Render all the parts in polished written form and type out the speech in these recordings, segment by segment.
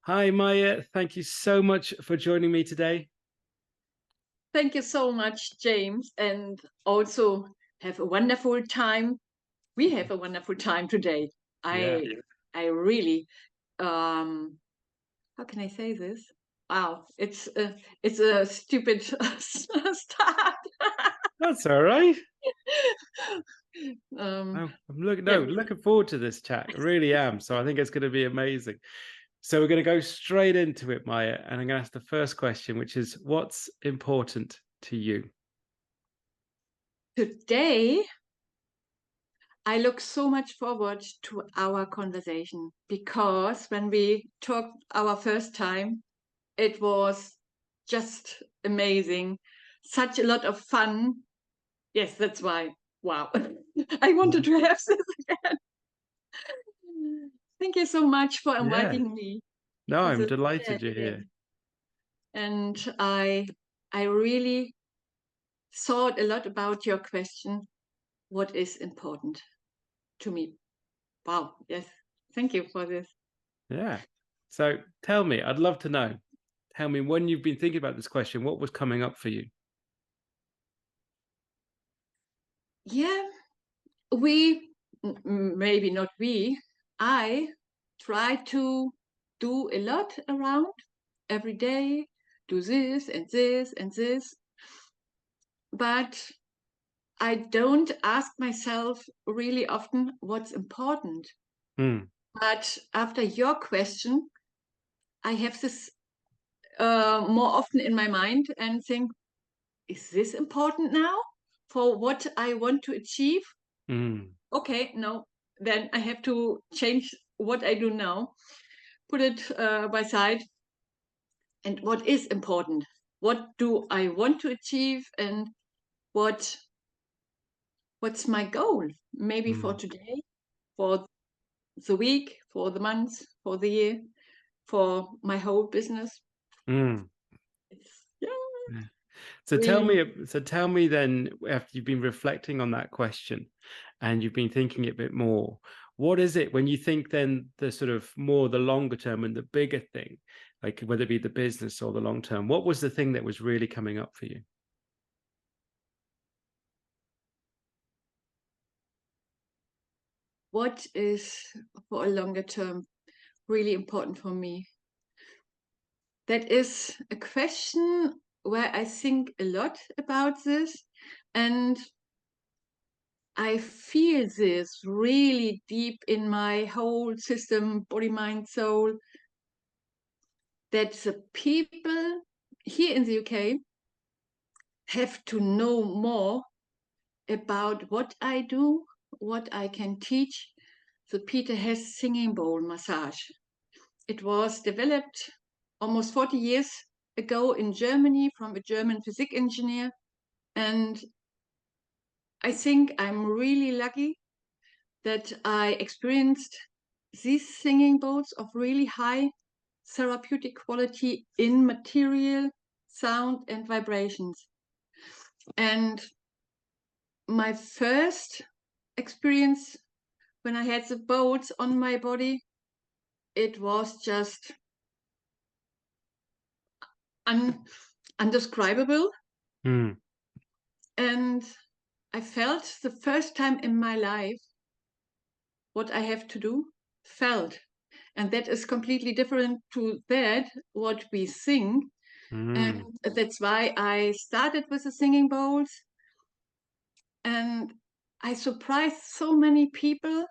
Hi, Maya. Thank you so much for joining me today. Thank you so much, James, and also have a wonderful time. We have a wonderful time today. Yeah. I really how can I say this? Wow, it's a stupid start. That's all right. um, I'm looking yeah, no, looking forward to this chat. I really am. So I think it's going to be amazing. So we're going to go straight into it, Maya, and I'm going to ask the first question, which is what's important to you? today I look so much forward to our conversation because when we talked our first time, it was just amazing. Such a lot of fun. Yes, that's why. Wow. I wanted to have this again. Thank you so much for Yeah. inviting me No, to I'm this delighted chat you're here. again. And I really thought a lot about your question, what is important to me? Wow, yes. Thank you for this. Yeah. So tell me, I'd love to know. Tell me when you've been thinking about this question, what was coming up for you? Yeah, we, maybe not we, I try to do a lot around every day, do this and this and this. But I don't ask myself really often what's important. Hmm. But after your question, I have this more often in my mind and think, is this important now for what I want to achieve? Hmm. Okay, no, then I have to change what I do now, put it by side. And what is important? What do I want to achieve? And what what's my goal? Maybe for Hmm. today, for the week, for the month, for the year, for my whole business. Hmm. Yeah, Yeah. So really. tell me then, after you've been reflecting on that question and you've been thinking a bit more, what is it when you think then the sort of more the longer term and the bigger thing, like whether it be the business or the long term, what was the thing that was really coming up for you? What is for a longer term really important for me? That is a question where I think a lot about this, and I feel this really deep in my whole system, body, mind, soul, that the people here in the UK have to know more about what I do, what I can teach. The Peter Hess singing bowl massage. It was developed almost 40 years ago in Germany from a German physics engineer. And I think I'm really lucky that I experienced these singing bowls of really high therapeutic quality in material, sound, and vibrations. And my first experience when I had the bowls on my body, it was just undescribable. Hmm. And I felt the first time in my life what I have to do, felt. And that is completely different to that, what we sing. And Hmm. that's why I started with the singing bowls. And I surprised so many people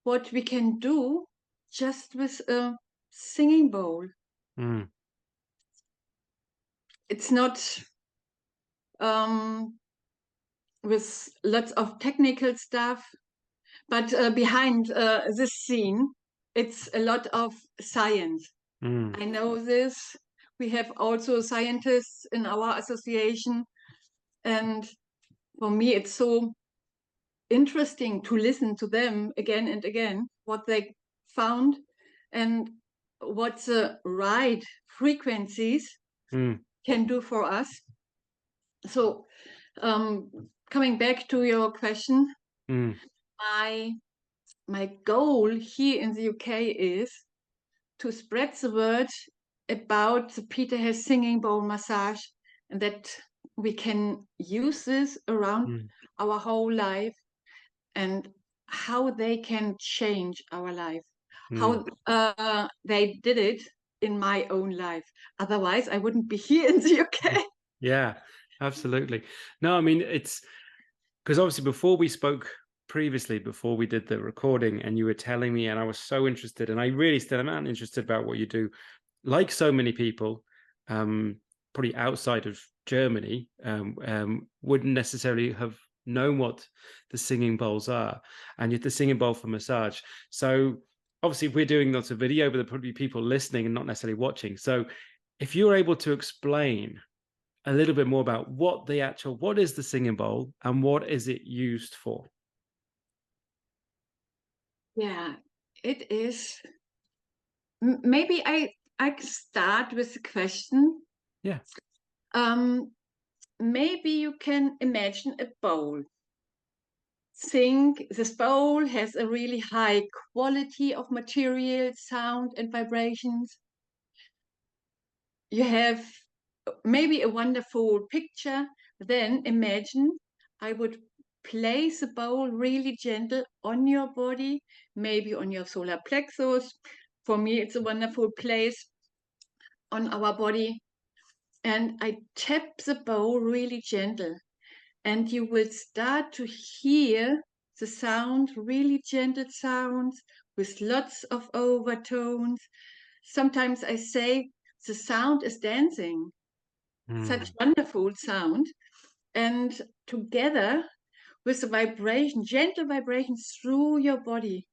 what we can do just with a singing bowl. Hmm. It's not with lots of technical stuff, but behind this scene, it's a lot of science. Hmm. I know this. We have also scientists in our association. And for me, it's so interesting to listen to them again and again, what they found and what the right frequencies Hmm. can do for us. So, coming back to your question, Hmm. my my goal here in the UK is to spread the word about the Peter Hess singing bowl massage, and that we can use this around our whole life, and how they can change our life, how they did it in my own life. Otherwise, I wouldn't be here in the UK. Yeah, absolutely. No, I mean, it's because obviously before we spoke previously, before we did the recording, and you were telling me, and I was so interested, and I really still am interested about what you do. Like so many people, probably outside of Germany, wouldn't necessarily have known what the singing bowls are, and yet the singing bowl for massage. So obviously, if we're doing lots of video, but there'll probably be people listening and not necessarily watching. So if you're able to explain a little bit more about what is the singing bowl and what is it used for? Yeah, it is. Maybe I start with the question. Yeah. Maybe you can imagine a bowl. Think this bowl has a really high quality of material, sound, and vibrations. You have maybe a wonderful picture. Then imagine I would place a bowl really gentle on your body, maybe on your solar plexus. For me, it's a wonderful place on our body. And I tap the bowl really gentle. And you will start to hear the sound, really gentle sounds with lots of overtones. Sometimes I say the sound is dancing. Such wonderful sound. And together with the vibration, gentle vibrations through your body,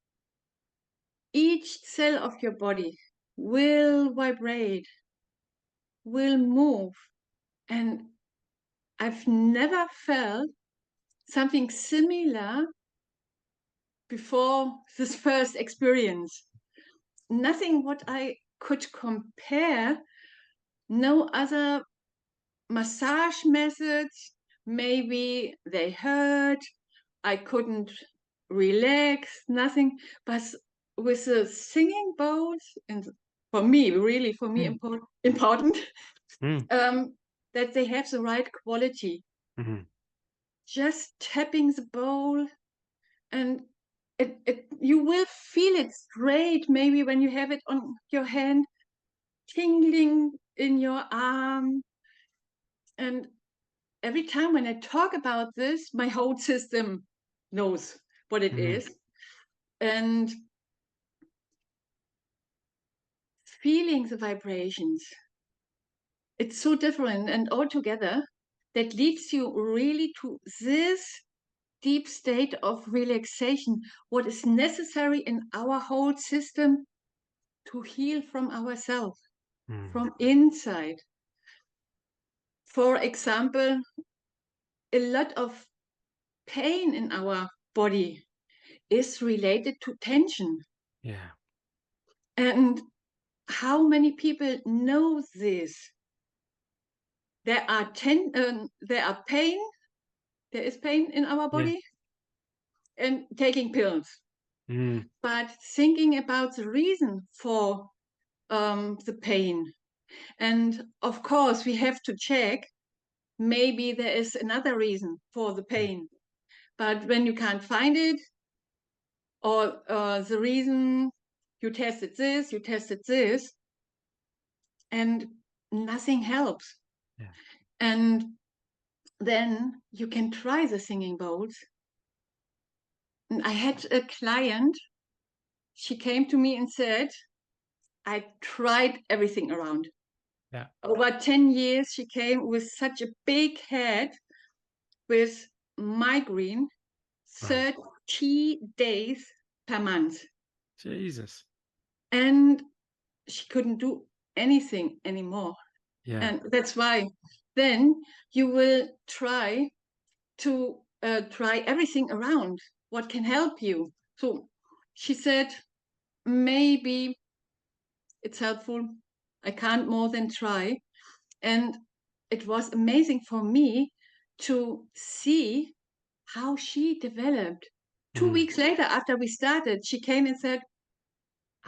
each cell of your body will vibrate, will move. And I've never felt something similar before this first experience. Nothing what I could compare, no other massage methods. Maybe they hurt, I couldn't relax, nothing. But with the singing bowls, and for me, really for me important, that they have the right quality. Just tapping the bowl, and you will feel it straight, maybe when you have it on your hand, tingling in your arm. And every time when I talk about this, my whole system knows what it is. And feeling the vibrations, it's so different, and all together that leads you really to this deep state of relaxation, what is necessary in our whole system to heal from ourselves, from inside. For example, a lot of pain in our body is related to tension. Yeah. And how many people know this? There is pain in our body, and taking pills. But thinking about the reason for the pain. And of course, we have to check, maybe there is another reason for the pain. But when you can't find it, or the reason, you tested this, and nothing helps. Yeah. And then you can try the singing bowls. And I had a client, she came to me and said, I tried everything around. Yeah. Over 10 years, she came with such a big head with migraine, 30 days per month. Jesus. And she couldn't do anything anymore. Yeah. And that's why then you will try to try everything around what can help you. So she said, maybe it's helpful. I can't more than try. And it was amazing for me to see how she developed. 2 weeks later, after we started, she came and said,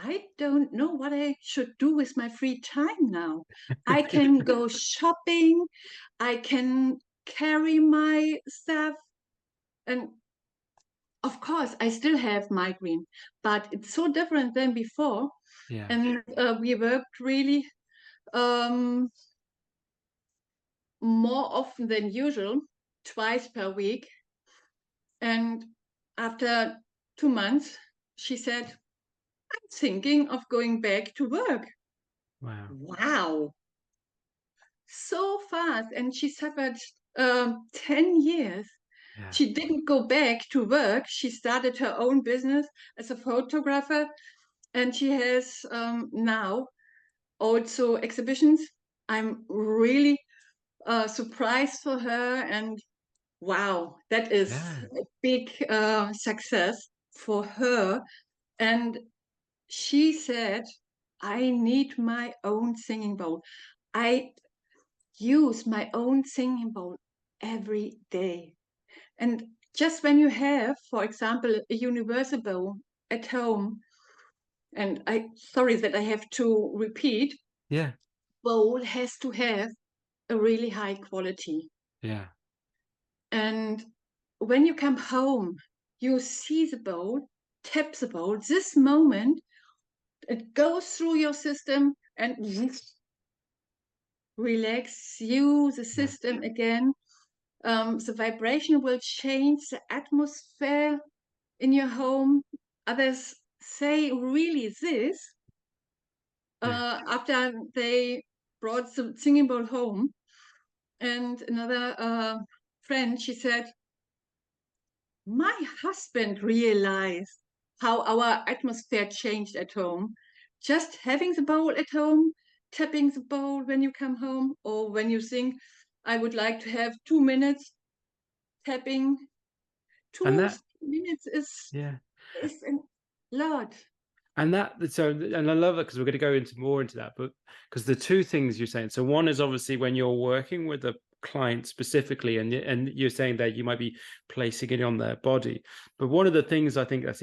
I don't know what I should do with my free time now. I can go shopping, I can carry my stuff, and of course, I still have migraine, but it's so different than before. Yeah. And we worked really more often than usual, twice per week. And after 2 months, she said, I'm thinking of going back to work. Wow. Wow, so fast. And she suffered 10 years. Yeah. She didn't go back to work. She started her own business as a photographer, and she has now also exhibitions. I'm really surprised for her, and wow, that is Yeah. a big success for her. And she said, I need my own singing bowl. I use my own singing bowl every day. And just when you have, for example, a universal bowl at home, and I sorry that I have to repeat, Yeah. bowl has to have a really high quality. Yeah. And when you come home, you see the bowl, tap the bowl. This moment, it goes through your system and relax you, the Yeah. system again. The vibration will change the atmosphere in your home. Others say really this Yeah. after they brought the singing bowl home. And another friend, she said, my husband realized how our atmosphere changed at home. Just having the bowl at home, tapping the bowl when you come home, or when you think, I would like to have 2 minutes tapping. And Two that, minutes yeah. is a lot. And and I love it because we're going to go into more into that, but because the two things you're saying, so one is obviously when you're working with a client specifically, and you're saying that you might be placing it on their body, but one of the things I think that's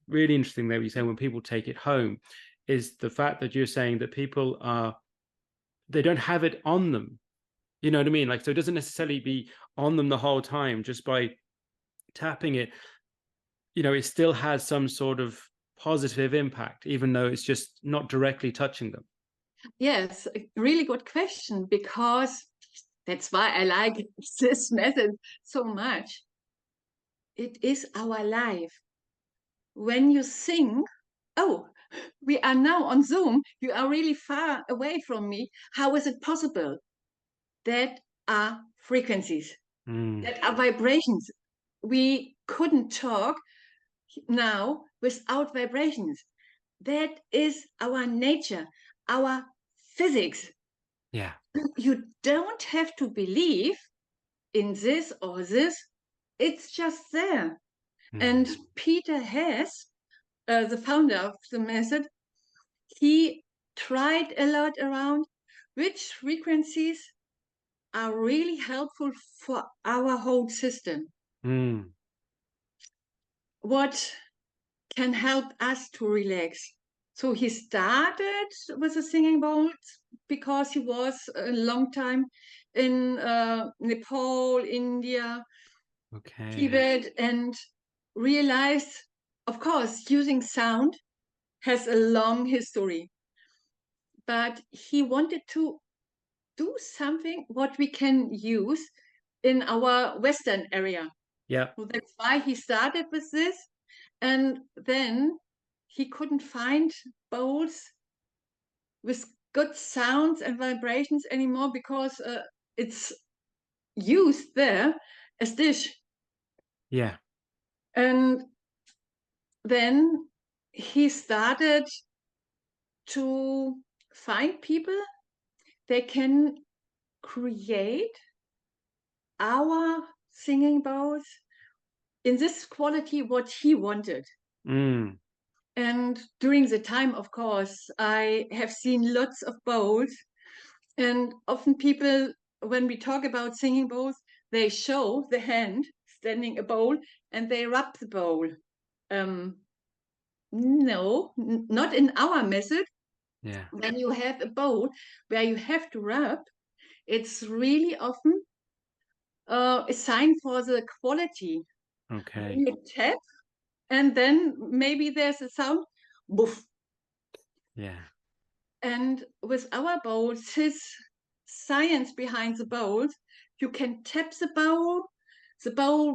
really interesting that you're saying when people take it home is the fact that you're saying that they don't have it on them. You know what I mean? Like, so it doesn't necessarily be on them the whole time just by tapping it. It still has some sort of positive impact, even though it's just not directly touching them. Yes, a really good question, because that's why I like this method so much. It is our life. When you sing, oh, we are now on Zoom, you are really far away from me. How is it possible? That are frequencies, that are vibrations. We couldn't talk now without vibrations. That is our nature, our physics. Yeah. You don't have to believe in this or this, it's just there. And Peter Hess, the founder of the method, he tried a lot around which frequencies are really helpful for our whole system. What can help us to relax? So he started with the singing bowls because he was a long time in Nepal, India, Okay. Tibet, and realized, of course, using sound has a long history. But he wanted to do something what we can use in our Western area. Yeah. So that's why he started with this. And then he couldn't find bowls with good sounds and vibrations anymore, because it's used there as dish. Yeah. And then he started to find people that can create our singing bowls in this quality what he wanted. And during the time, of course, I have seen lots of bowls, and often people, when we talk about singing bowls, they show the hand standing a bowl and they rub the bowl No, not in our method. Yeah. When you have a bowl where you have to rub, it's really often a sign for the quality. Okay. When you tap, and then maybe there's a sound, boof. Yeah. And with our bowls, his science behind the bowls, you can tap the bowl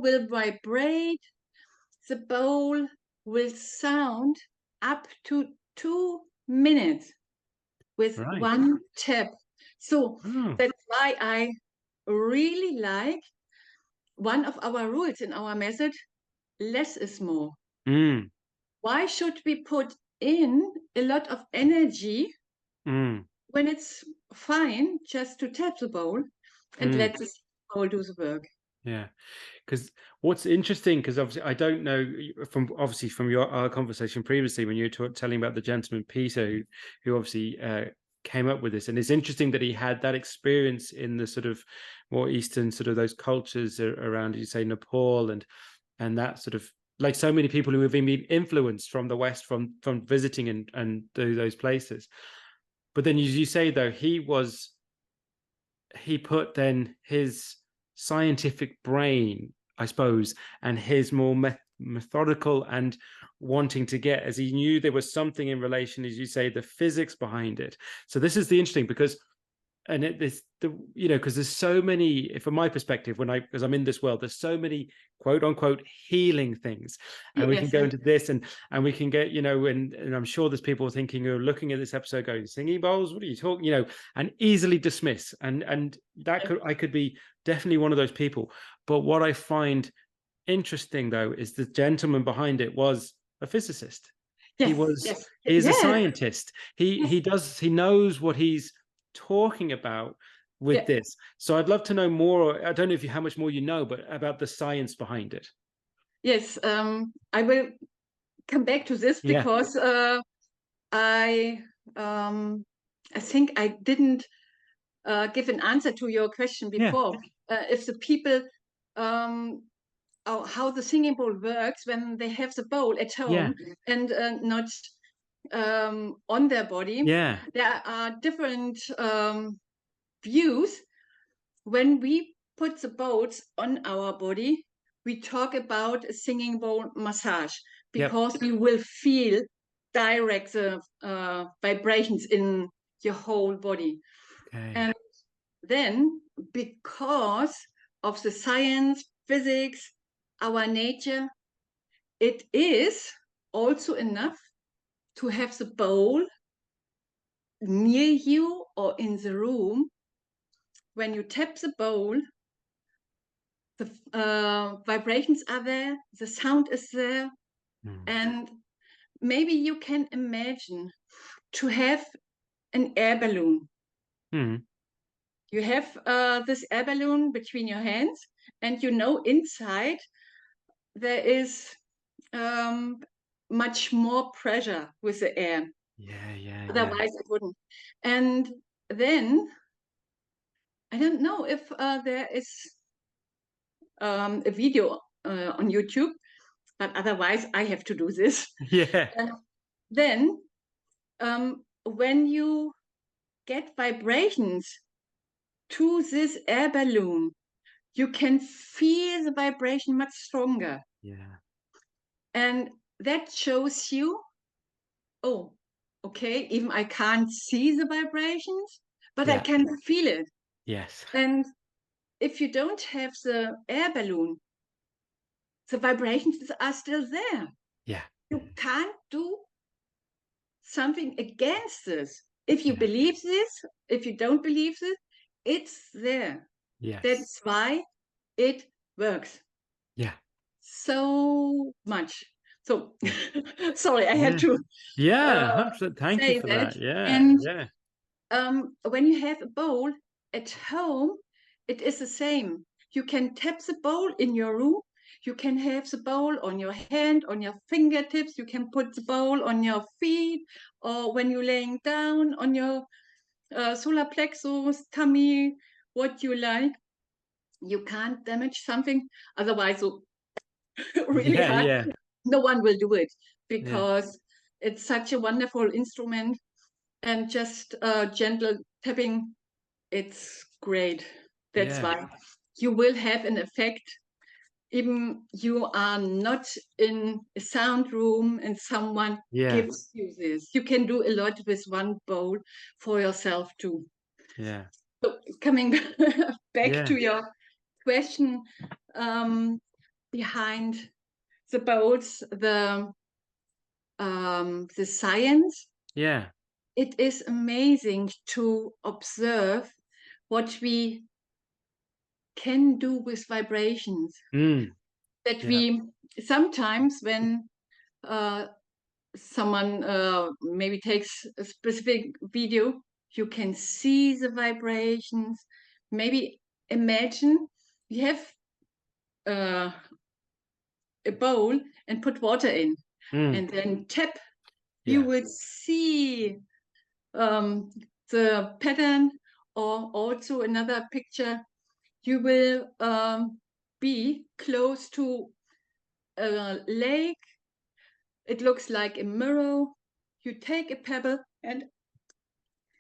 will vibrate, the bowl will sound up to 2 minutes with Right. one tap. So Oh. that's why I really like one of our rules in our method, less is more. Mm. Why should we put in a lot of energy Mm. when it's fine just to tap the bowl and Mm. let the bowl do the work? Yeah. Because what's interesting, because obviously I don't know from obviously from your our conversation previously when you were telling about the gentleman Peter who obviously came up with this, and it's interesting that he had that experience in the sort of more Eastern sort of those cultures around, you say, Nepal and that sort of, like so many people who have been influenced from the West from visiting and those places. But then, as you say, though, he put then his scientific brain, I suppose, and his more methodical and wanting to get, as he knew there was something in relation, as you say, the physics behind it. So this is the interesting, because and this the because there's so many, from my perspective, because I'm in this world, there's so many quote unquote healing things, and we can Yes, go into this and we can get and I'm sure there's people thinking who are looking at this episode going, singing bowls, what are you talking, and easily dismiss, and that I could be definitely one of those people. But what I find interesting, though, is the gentleman behind it was a physicist. yes, yes, He is a yes, scientist. yes, He knows what he's talking about with yeah, this. So I'd love to know more. I don't know if you how much more you know, but about the science behind it. yes. I will come back to this Yeah. because I um, I think I didn't give an answer to your question Yeah. before. If the people how the singing bowl works when they have the bowl at Yeah. home and not on their body, Yeah. there are different views. When we put the bowls on our body, we talk about a singing bowl massage Yep. because you will feel direct the vibrations in your whole body. Okay. And then, because of the science, physics, our nature, it is also enough to have the bowl near you or in the room. When you tap the bowl, the vibrations are there, the sound is there, and maybe you can imagine to have an air balloon. Mm. You have this air balloon between your hands, and inside there is much more pressure with the air. Yeah. Yeah. Yeah. Otherwise, it wouldn't. And then I don't know if there is a video on YouTube, but otherwise I have to do this. Yeah. Then when you get vibrations to this air balloon, you can feel the vibration much stronger. Yeah. And that shows you, oh, okay, even I can't see the vibrations, but I Yeah. can feel it. Yes. And if you don't have the air balloon, the vibrations are still there. Yeah. You can't do something against this. If you Yeah. believe this, if you don't believe this, it's there. Yes. That's why it works Yeah. so much. So, sorry, I had Yeah. to Yeah. uh, 100%. Thank you say for that. that. Yeah. And Yeah. when you have a bowl at home, it is the same. You can tap the bowl in your room. You can have the bowl on your hand, on your fingertips. You can put the bowl on your feet, or when you're laying down on your solar plexus, tummy, what you like. You can't damage something. Otherwise, so really Yeah. hard. Yeah. No one will do it Yeah. because It's such a wonderful instrument, and just gentle tapping, it's great. That's Yeah. why you will have an effect. Even you are not in a sound room and someone Yeah. gives you this. You can do a lot with one bowl for yourself too. Yeah. So coming back Yeah. to your question, behind the bowls, the science, Yeah. it is amazing to observe what we can do with vibrations. Mm. That Yeah. we sometimes, when someone maybe takes a specific video, you can see the vibrations. Maybe imagine you have a bowl and put water in, Mm. and then tap. You Yeah. will see the pattern, or also another picture. You will be close to a lake. It looks like a mirror. You take a pebble and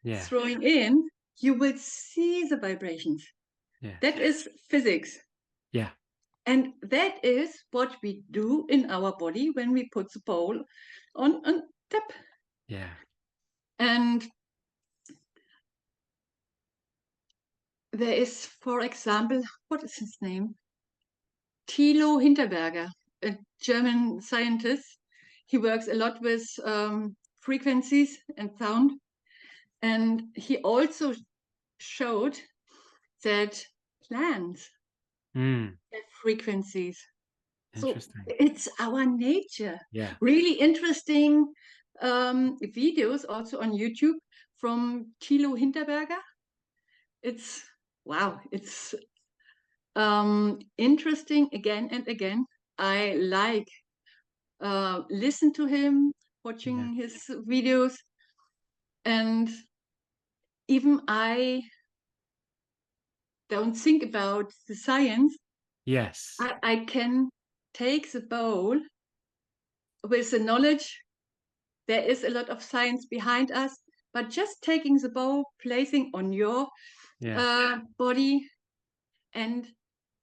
Yeah. throwing in, you will see the vibrations. Yes. That is physics. Yeah. And that is what we do in our body when we put the bowl on tap. Yeah. And there is, for example, what is his name? 𝙘𝙤𝙣𝙣𝙣𝙣, a German scientist. He works a lot with frequencies and sound. And he also showed that plants Mm. have frequencies. So Interesting. it's our nature. Yeah. Really interesting videos also on YouTube from 𝙘𝙤𝙣𝙣𝙣𝙣. It's wow, it's interesting again and again. I like listen to him, Yeah. watching his videos, and even I don't think about the science. Yes. I can take the bowl with the knowledge. There is a lot of science behind us, but just taking the bowl, placing on your Yeah. body, and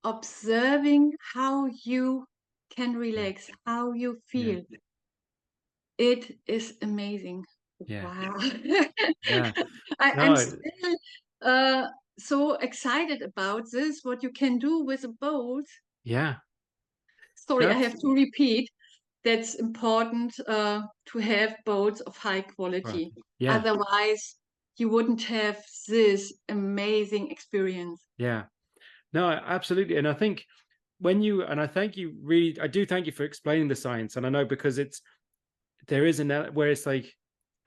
observing how you can relax, how you Yeah. feel. It is amazing. Yeah. Wow. Yeah. I'm No. still so excited about this, what you can do with a bowl. Yeah. Sorry, I That's have to repeat. That's important to have boats of high right. quality. Yeah. Otherwise, you wouldn't have this amazing experience. Yeah. No, absolutely. And I think when you, and I thank you really, I do thank you for explaining the science. And I know because there is where it's like,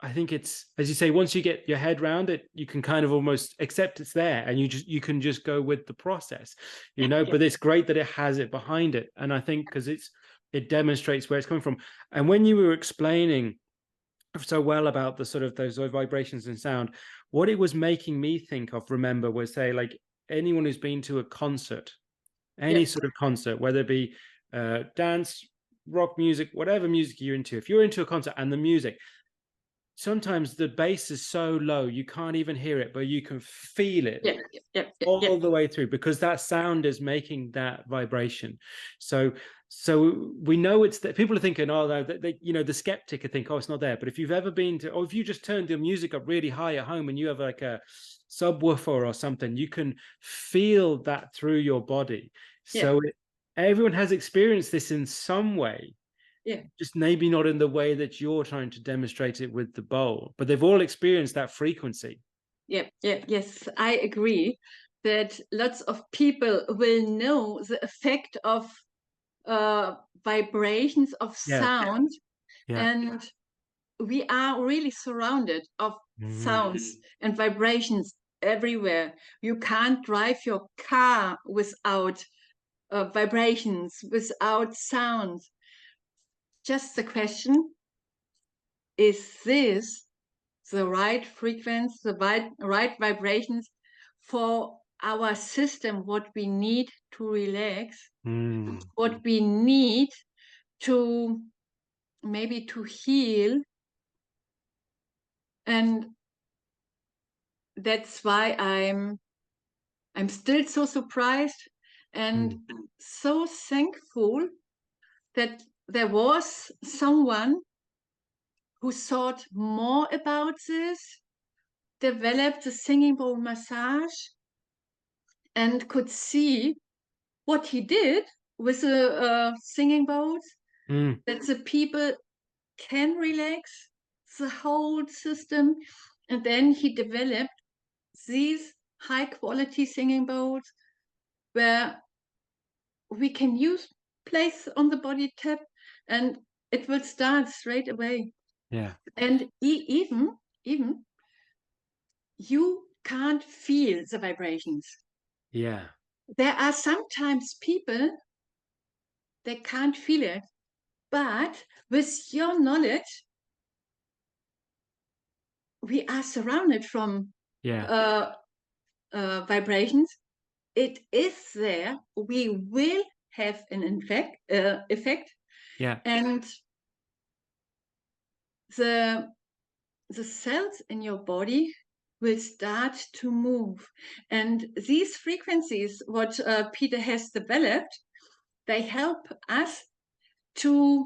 I think it's, as you say, once you get your head around it, you can kind of almost accept it's there, and you can just go with the process, Yeah. but it's great that it has it behind it. And I think because it demonstrates where it's coming from. And when you were explaining so well about the sort of those vibrations and sound, what it was making me think of, remember, was say, like, anyone who's been to a concert, any sort of concert, whether it be dance, rock music, whatever music you're into, if you're into a concert and the music, sometimes the bass is so low you can't even hear it, but you can feel it all the way through, because that sound is making that vibration. So we know it's that. People are thinking, oh no, the skeptic would think, oh, it's not there. But if you've ever been to, or if you just turn the music up really high at home and you have like a subwoofer or something, you can feel that through your body. So everyone has experienced this in some way, just maybe not in the way that you're trying to demonstrate it with the bowl, but they've all experienced that frequency. Yes, I agree that lots of people will know the effect of vibrations of sound, and we are really surrounded of sounds and vibrations everywhere. You can't drive your car without vibrations, without sound. Just the question, is this the right frequency, the right vibrations for our system, what we need to relax, what we need to maybe to heal? And that's why I'm still so surprised and so thankful that there was someone who thought more about this, developed the singing bowl massage, and could see what he did with the singing bowls, that the people can relax the whole system. And then he developed these high quality singing bowls where we can place on the body tap and it will start straight away. Yeah. And even you can't feel the vibrations. Yeah. There are sometimes people they can't feel it, but with your knowledge, we are surrounded from vibrations. It is there. We will have an effect. Yeah. And the cells in your body will start to move. And these frequencies, what Peter has developed, they help us to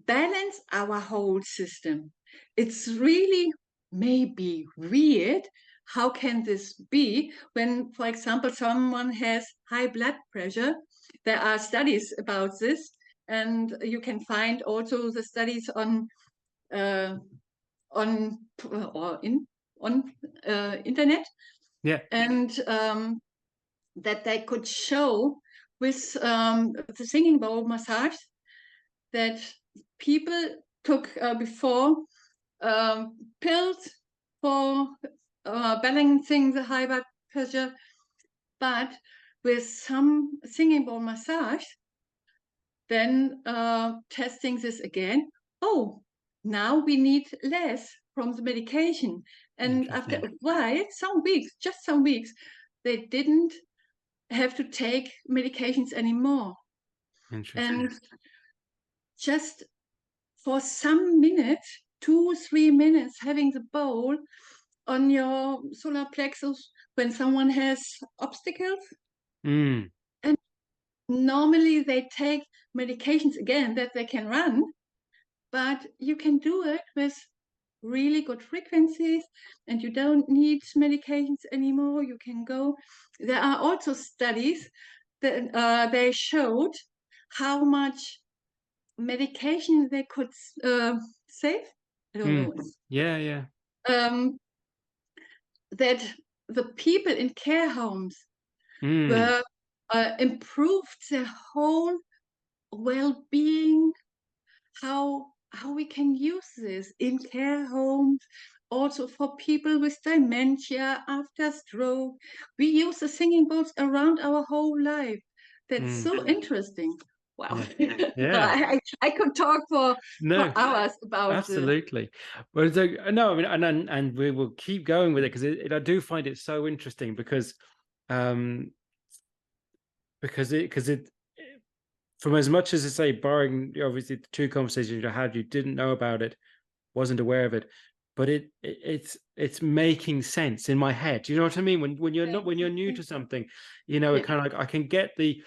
balance our whole system. It's really maybe weird. How can this be when, for example, someone has high blood pressure? There are studies about this, and you can find also the studies on internet. Yeah. And that they could show with the singing bowl massage that people took before pills for balancing the high blood pressure, but with some singing bowl massage, then testing this again, oh, now we need less from the medication. And after a while, just some weeks, they didn't have to take medications anymore. And just for some minutes, 2-3 minutes, having the bowl on your solar plexus when someone has obstacles. And normally they take medications again that they can run, but you can do it with really good frequencies and you don't need medications anymore. You can go. There are also studies that they showed how much medication they could save. I don't know. Yeah. That the people in care homes were improved their whole well-being. How we can use this in care homes, also for people with dementia after stroke. We use the singing bowls around our whole life. That's so interesting. Wow. Yeah. I could talk for hours about absolutely. Well, so, no, I mean, and we will keep going with it because I do find it so interesting because it from as much as I say, barring obviously the two conversations you had, you didn't know about it, wasn't aware of it, but it's making sense in my head. Do you know what I mean? When you're new to something, you know, it kind of like I can get the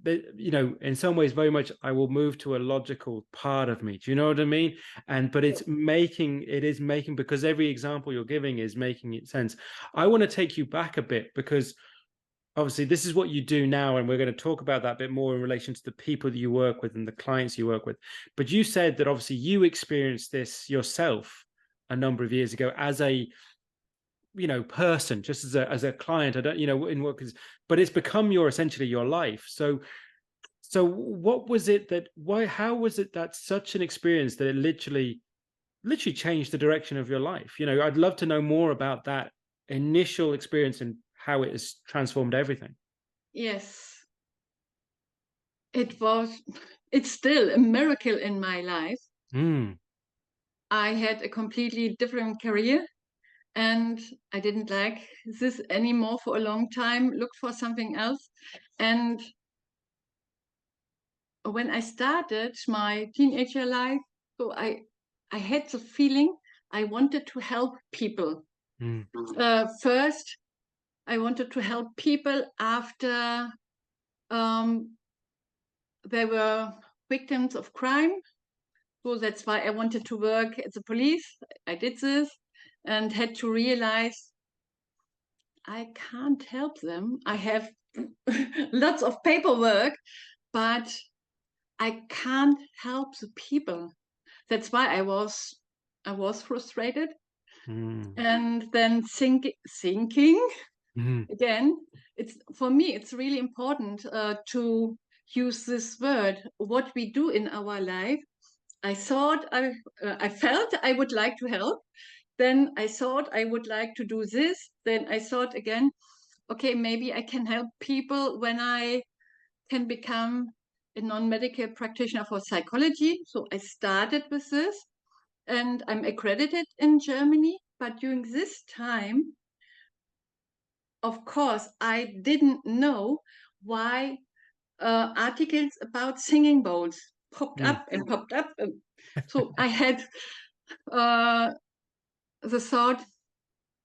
you know, in some ways very much I will move to a logical part of me. Do you know what I mean? But it is making because every example you're giving is making it sense. I want to take you back a bit because obviously this is what you do now, and we're going to talk about that a bit more in relation to the people that you work with and the clients you work with. But you said that obviously you experienced this yourself a number of years ago as a person, just as a client. I don't, in work, but it's become essentially your life. So what was it how was it that such an experience that it literally changed the direction of your life? I'd love to know more about that initial experience and how it has transformed everything. Yes, it's still a miracle in my life. I had a completely different career and I didn't like this anymore for a long time, looked for something else. And when I started my teenager life, so I had the feeling I wanted to help people. Mm. First, I wanted to help people after they were victims of crime. So that's why I wanted to work at the police. I did this and had to realize I can't help them. I have lots of paperwork, but I can't help the people. That's why I was frustrated. And then thinking again, it's for me, it's really important to use this word, what we do in our life. I thought I felt I would like to help. Then I thought I would like to do this. Then I thought again, okay, maybe I can help people when I can become a non-medical practitioner for psychology. So I started with this, and I'm accredited in Germany. But during this time, of course, I didn't know why articles about singing bowls popped up and popped up. So I had the thought,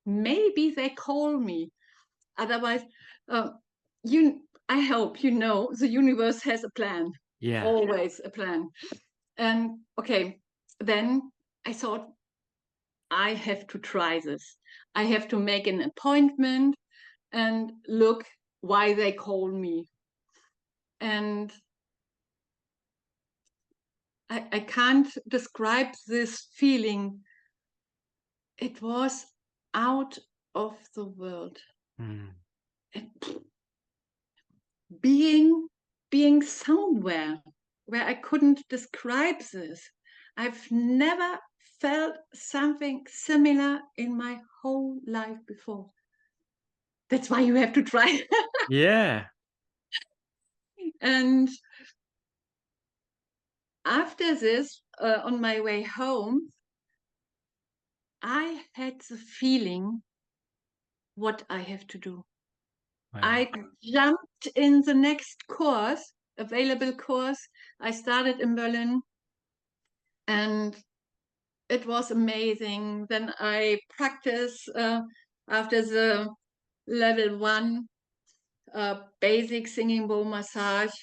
maybe they call me. Otherwise, I hope you know the universe has a plan. Yeah. Always a plan. And okay, then I thought, I have to try this. I have to make an appointment and look why they call me. And I can't describe this feeling. It was out of the world. Being somewhere where I couldn't describe this. I've never felt something similar in my whole life before. That's why you have to try. Yeah. And after this, on my way home, I had the feeling what I have to do. Wow. I jumped in the next course, available course. I started in Berlin, and it was amazing. Then I practiced after the level 1 basic singing bowl massage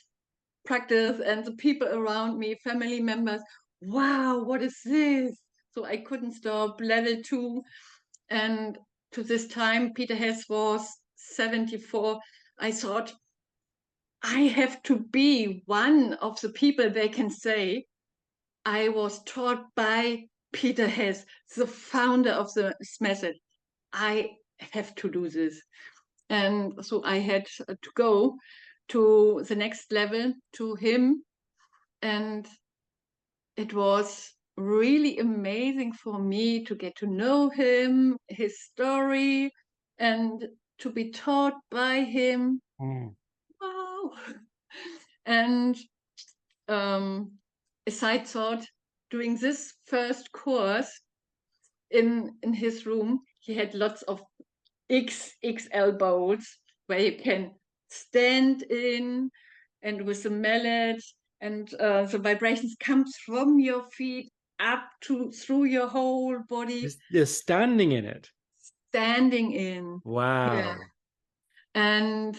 practice, and the people around me, family members, wow, what is this? So I couldn't stop. Level 2, and to this time Peter Hess was 74. I thought, I have to be one of the people they can say I was taught by Peter Hess, the founder of this method. I have to do this. And so I had to go to the next level, to him. And it was really amazing for me to get to know him, his story, and to be taught by him. Wow. And a side thought, doing this first course in his room, he had lots of XXL bowls where you can stand in, and with the mallet, and the vibrations come from your feet up to through your whole body. You're standing in it. Standing in. Wow. Yeah. And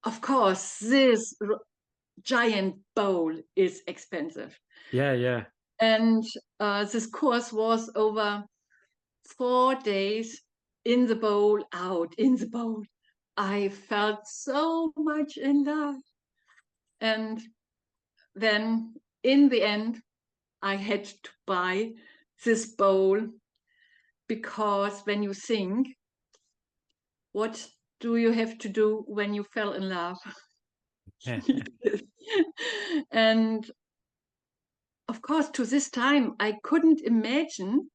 of course, this giant bowl is expensive. Yeah, yeah. And this course was over 4 days, in the bowl, out, in the bowl. I felt so much in love. And then in the end, I had to buy this bowl, because when you think, what do you have to do when you fell in love? And of course, to this time, I couldn't imagine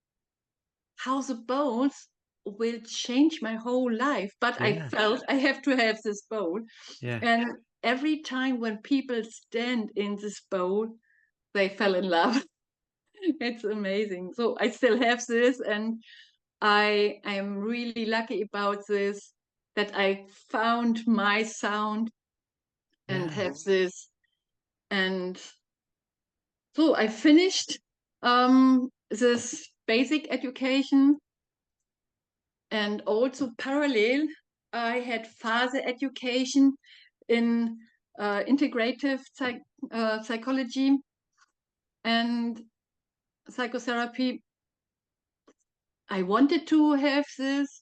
how the bowls will change my whole life. But I felt I have to have this bowl. Yeah. And every time when people stand in this bowl, they fell in love. It's amazing. So I still have this, and I am really lucky about this, that I found my sound and have this. And so I finished this basic education, and also parallel, I had further education in integrative psychology and psychotherapy. I wanted to have this,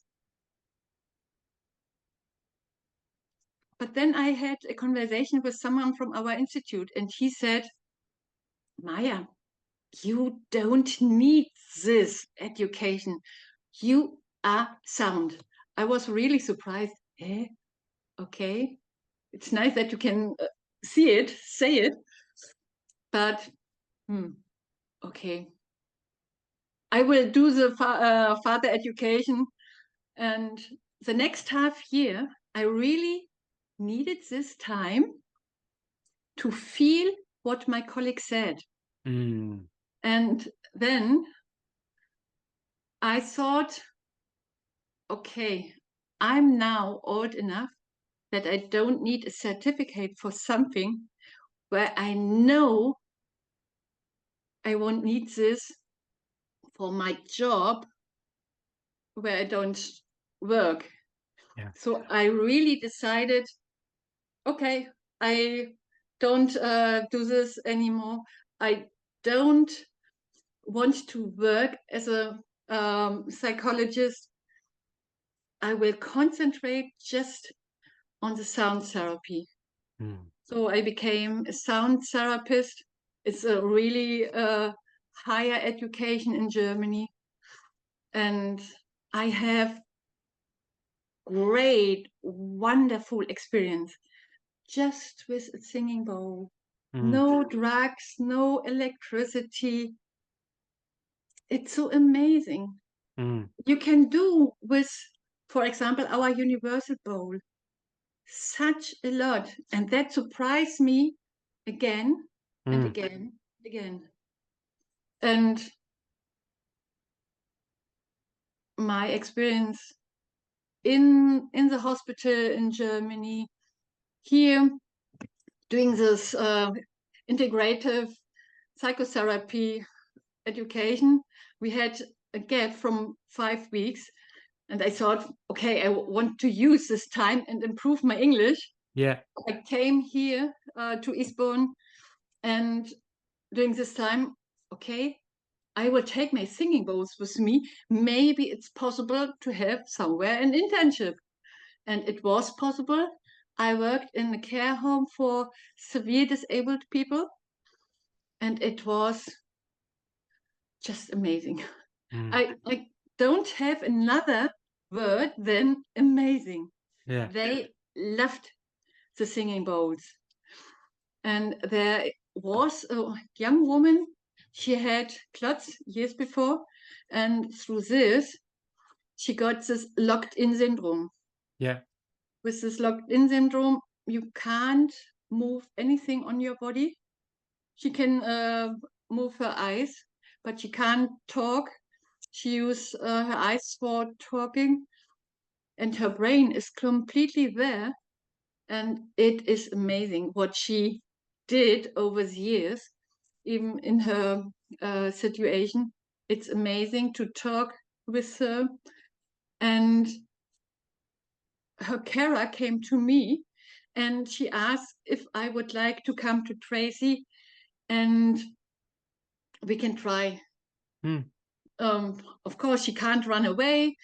but then I had a conversation with someone from our institute, and he said, Maja, you don't need this education. You are sound. I was really surprised. Okay, it's nice that you can see it, say it, but okay. I will do the further education, and the next half year, I really needed this time to feel what my colleague said. And then I thought, okay, I'm now old enough that I don't need a certificate for something where I know I won't need this for my job where I don't work. Yeah. So I really decided, okay, I don't do this anymore. I don't want to work as a psychologist. I will concentrate just on the sound therapy. So I became a sound therapist. It's a really higher education in Germany. And I have great, wonderful experience just with a singing bowl. No drugs, no electricity. It's so amazing. You can do with, for example, our universal bowl, such a lot. And that surprised me again and again, again. And my experience in the hospital in Germany, here doing this integrative psychotherapy education, we had a gap from 5 weeks. And I thought, okay, I want to use this time and improve my English. Yeah. I came here to 𝙈𝙟𝙟𝙗, and during this time, okay, I will take my singing bowls with me. Maybe it's possible to have somewhere an internship. And it was possible. I worked in a care home for severe disabled people, and it was just amazing. I don't have another word than amazing. Yeah. They loved the singing bowls. And there was a young woman, she had clots years before, and through this, she got this locked-in syndrome. Yeah. With this locked-in syndrome, you can't move anything on your body. She can move her eyes, but she can't talk. She uses her eyes for talking, and her brain is completely there. And it is amazing what she did over the years, even in her situation. It's amazing to talk with her. And her carer came to me and she asked if I would like to come to Tracy and we can try. Of course, she can't run away.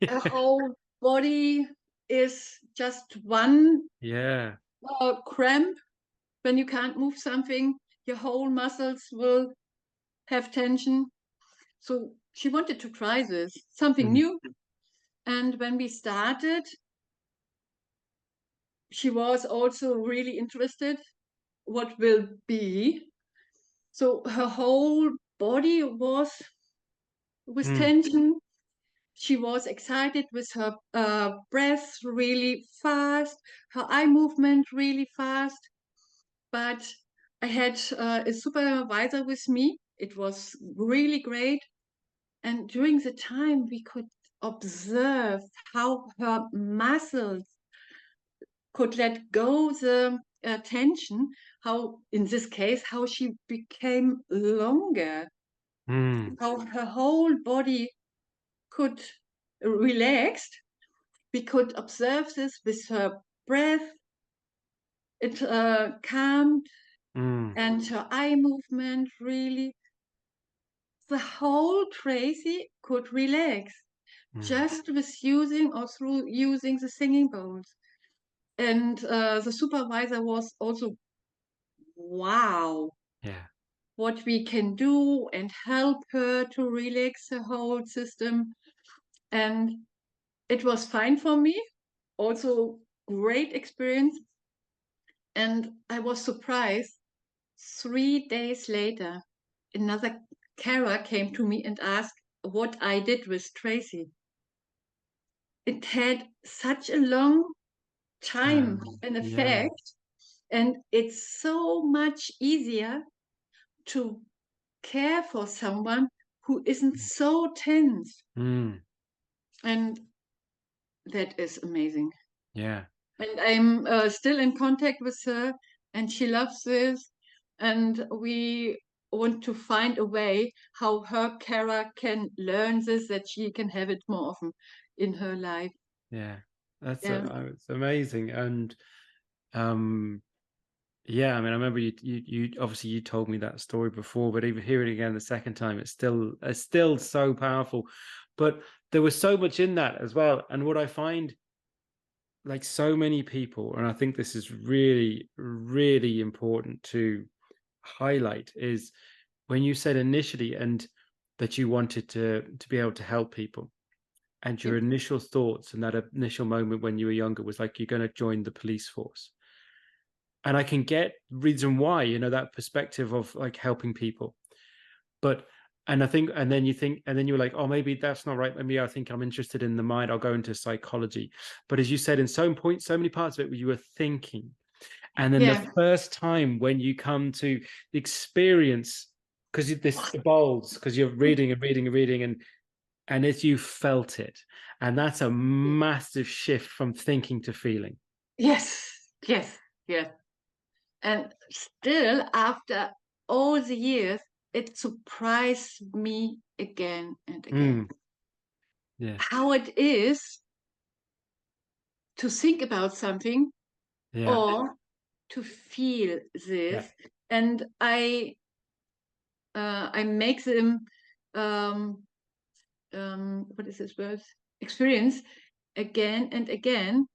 Her whole body is just one cramp. When you can't move something, your whole muscles will have tension. So she wanted to try this, something new. And when we started, she was also really interested what will be. So her whole body was with tension. She was excited with her breath really fast, her eye movement really fast. But I had a supervisor with me. It was really great. And during the time, we could observe how her muscles could let go the tension, how, in this case, how she became longer. how her whole body could relax. We could observe this with her breath. It calmed, and her eye movement really. The whole Tracy could relax just with using or through using the singing bowls. And the supervisor was also, wow, Yeah. what we can do and help her to relax the whole system. And it was fine for me. Also, great experience. And I was surprised. 3 days later, another carer came to me and asked what I did with Tracy. It had such a long time and Yeah. effect, and it's so much easier to care for someone who isn't so tense. Mm. And that is amazing. Yeah. And I'm still in contact with her, and she loves this. And we want to find a way how her carer can learn this, that she can have it more often in her life. Yeah. That's Yeah. it's amazing. And yeah, I mean, I remember you obviously you told me that story before, but even hearing it again the second time, it's still so powerful. But there was so much in that as well. And what I find, like so many people, and I think this is really, really important to highlight, is when you said initially and that you wanted to be able to help people, and your Yes. initial thoughts and that initial moment when you were younger was like, you're going to join the police force. And I can get reason why, that perspective of like helping people. But and I think, and then you think, and then you're like, oh, maybe that's not right. Maybe I think I'm interested in the mind. I'll go into psychology. But as you said, in so many parts of it, where you were thinking, and then the Yeah. first time when you come to the experience, because this the bowls, because you're reading and reading and reading, and as you felt it, and that's a massive shift from thinking to feeling. Yes. Yes. Yes. And still, after all the years, it surprised me again and again Yeah, how it is to think about something yeah, or to feel yeah, this. And I make them what is this word, experience again and again.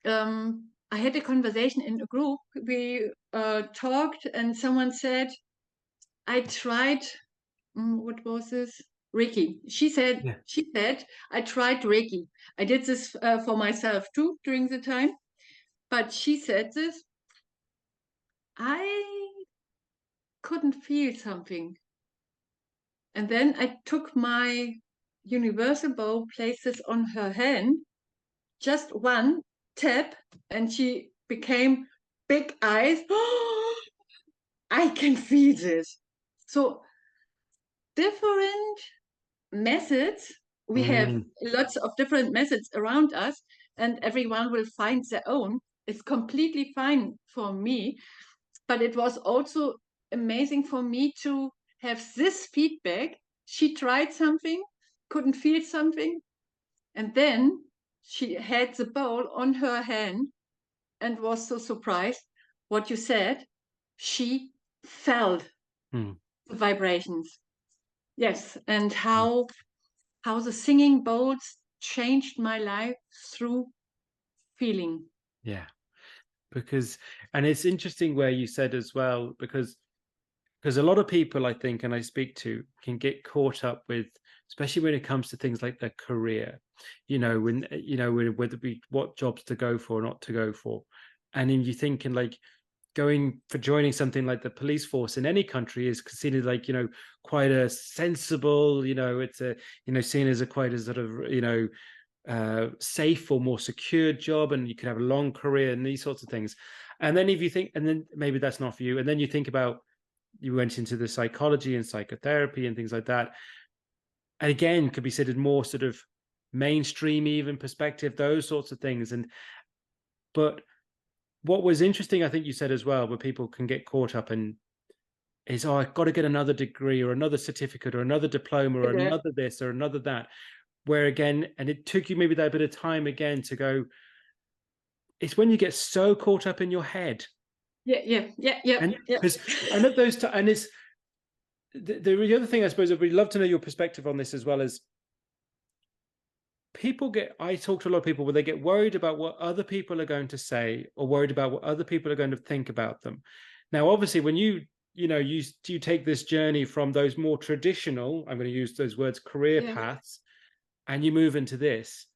I had a conversation in a group. We talked, and someone said, I tried, what was this? Reiki. yeah, She said, I tried Reiki. I did this for myself too during the time. But she said this, I couldn't feel something. And then I took my universal bow, placed this on her hand, just one tap, and she became big eyes. I can feel this. So different methods. We have lots of different methods around us, and everyone will find their own. It's completely fine for me, but it was also amazing for me to have this feedback. She tried something, couldn't feel something, and then she had the bowl on her hand and was so surprised. What you said, she felt mm, the vibrations. Yes, and how the singing bowls changed my life through feeling. yeah. Because, and it's interesting where you said as well, because a lot of people, I think, and I speak to, can get caught up with, especially when it comes to things like their career, whether it be what jobs to go for or not to go for. And then you thinking like joining something like the police force in any country is considered like, quite a sensible, it's a, seen as a quite a sort of, safe or more secure job, and you could have a long career and these sorts of things. And then if you think, and then maybe that's not for you, and then you think about, you went into the psychology and psychotherapy and things like that, and again could be considered more sort of mainstream even perspective, those sorts of things. But what was interesting, I think you said as well, where people can get caught up in is, oh, I've got to get another degree or another certificate or another diploma or Yeah, another this or another that. Where again, and it took you maybe that bit of time again to go, it's when you get so caught up in your head. yeah, yeah, yeah, yeah, And yeah. because, and at those times, and it's the other thing, I suppose, I'd love to know your perspective on this as well. As people get, I talk to a lot of people where they get worried about what other people are going to say or worried about what other people are going to think about them. Now, obviously, when you take this journey from those more traditional, I'm going to use those words, career Yeah. paths, and you move into this.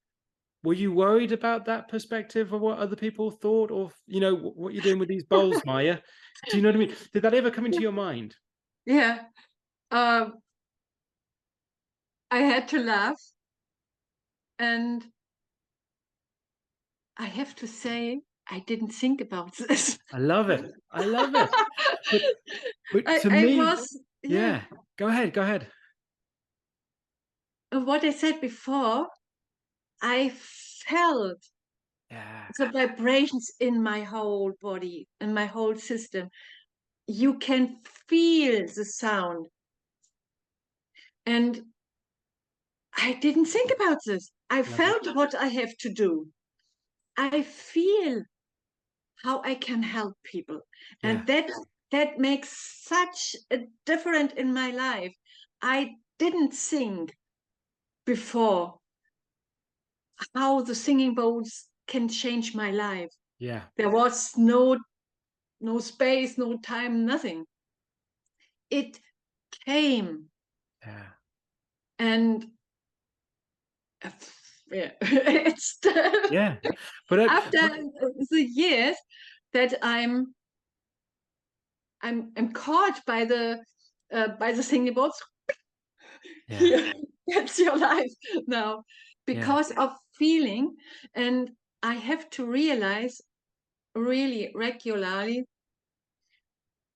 Were you worried about that perspective of what other people thought, or what you're doing with these bowls, Maja? Do you know what I mean? Did that ever come into your mind? Yeah. Um, I had to laugh, and I have to say, I didn't think about this. I love it. I love it. But to I me, was, yeah, yeah. Go ahead. Go ahead. what I said before, I felt Yeah. the vibrations in my whole body, in my whole system. You can feel the sound. And I didn't think about this. I Love it. felt what I have to do. I feel how I can help people. Yeah. And that makes such a difference in my life. I didn't think before how the singing bowls can change my life. Yeah. There was no space, no time, nothing. It came, Yeah. and yeah, it's Yeah. But after the years that I'm caught by the singing bowls. yeah. Here, that's your life now, Yeah. because of feeling. And I have to realize really regularly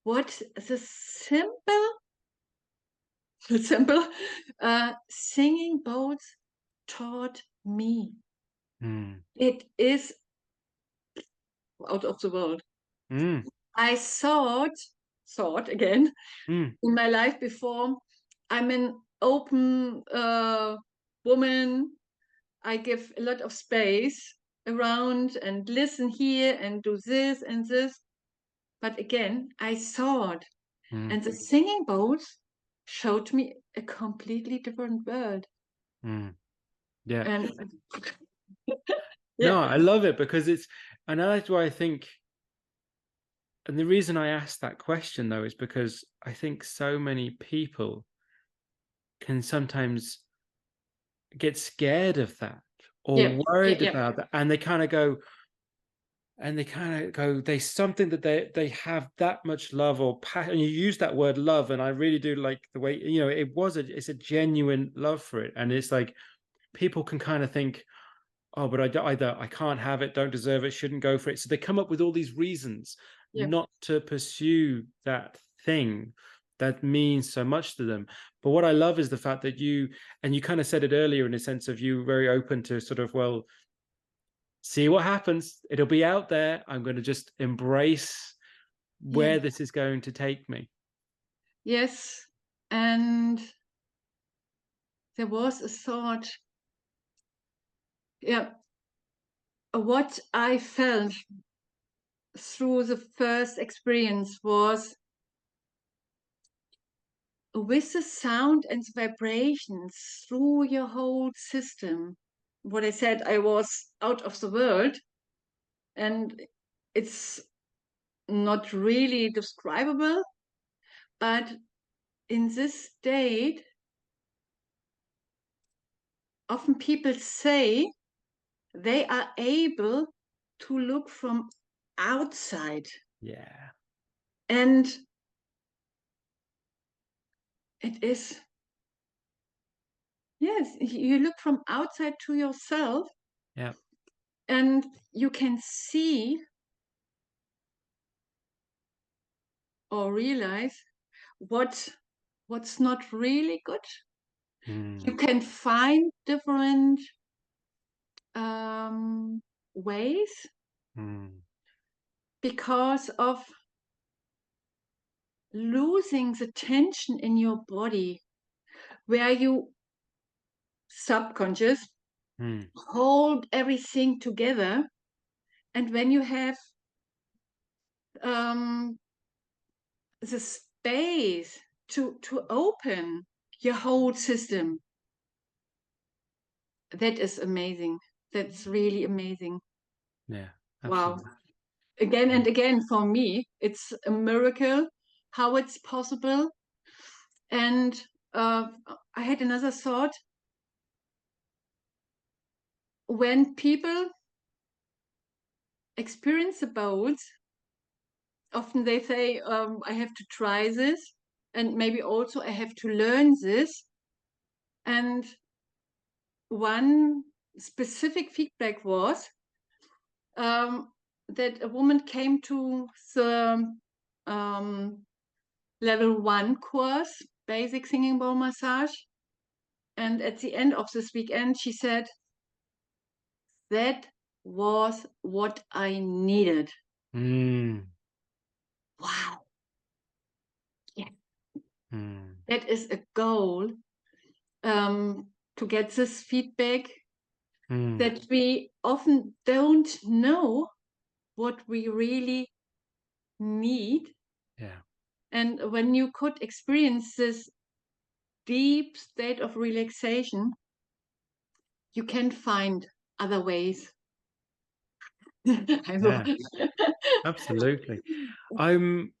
what the simple singing bowls taught me. Mm. It is out of the world. Mm. I thought again Mm. in my life before, I'm an open woman. I give a lot of space around and listen here and do this and this. But again, I thought, Mm. and the singing bowls showed me a completely different world. Mm. Yeah. And No, yeah, I love it because and that's why I think, and the reason I asked that question though is because I think so many people can sometimes get scared of that or yeah, yeah, worried yeah, about that, and they kind of go, there's something that they have that much love or passion. And you use that word love, and I really do like the way it's a genuine love for it. And it's like people can kind of think, oh, but I can't have it, don't deserve it, shouldn't go for it. So they come up with all these reasons yeah, not to pursue that thing that means so much to them. But what I love is the fact that you kind of said it earlier in a sense of you very open to sort of, well, see what happens. It'll be out there. I'm going to just embrace yeah, where this is going to take me. yes. And there was a thought, yeah, what I felt through the first experience was with the sound and the vibrations through your whole system. What I said, I was out of the world, and it's not really describable, but in this state, often people say they are able to look from outside. Yeah. And it is, yes, you look from outside to yourself, Yeah. and you can see or realize what's not really good. Mm. You can find different ways Mm. because of losing the tension in your body, where you subconscious hold everything together. And when you have the space to open your whole system, that is amazing. That's really amazing. Yeah, Wow. absolutely. Again and again, for me, it's a miracle how it's possible. And I had another thought. When people experience the bowls, often they say, I have to try this, and maybe also I have to learn this. And one specific feedback was that a woman came to the level 1 course, basic singing bowl massage. And at the end of this weekend, she said, that was what I needed. Wow. Yeah. That is a goal, to get this feedback, that we often don't know what we really need. Yeah. And when you could experience this deep state of relaxation, you can find other ways. Yeah, absolutely. I'm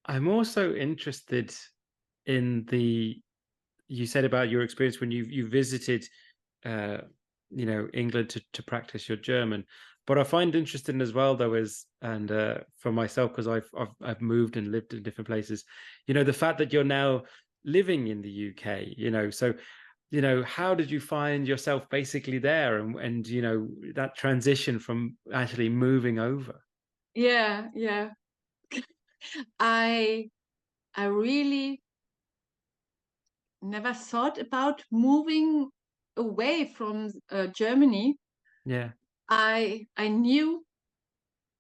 also interested in you said about your experience when you visited England to practice your German. But I find interesting as well, though, for myself, because I've moved and lived in different places, the fact that you're now living in the UK, so how did you find yourself basically there, and that transition from actually moving over? Yeah. I really never thought about moving away from Germany. Yeah. I knew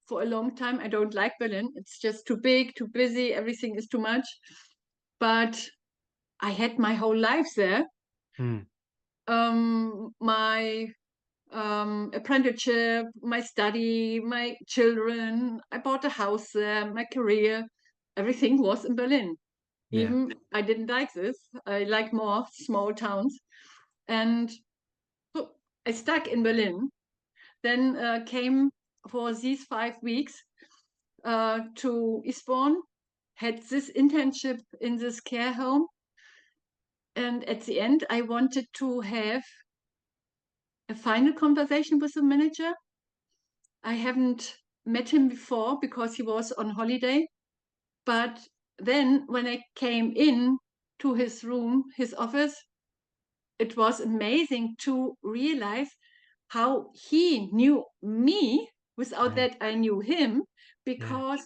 for a long time I don't like Berlin. It's just too big, too busy, everything is too much. But I had my whole life there. My apprenticeship, my study, my children, I bought a house there, my career, everything was in Berlin. Yeah. Even I didn't like this. I like more small towns. And so I stuck in Berlin. Then came for these 5 weeks to Eastbourne, had this internship in this care home. And at the end, I wanted to have a final conversation with the manager. I haven't met him before because he was on holiday. But then when I came in to his room, his office, it was amazing to realize how he knew me without that I knew him, because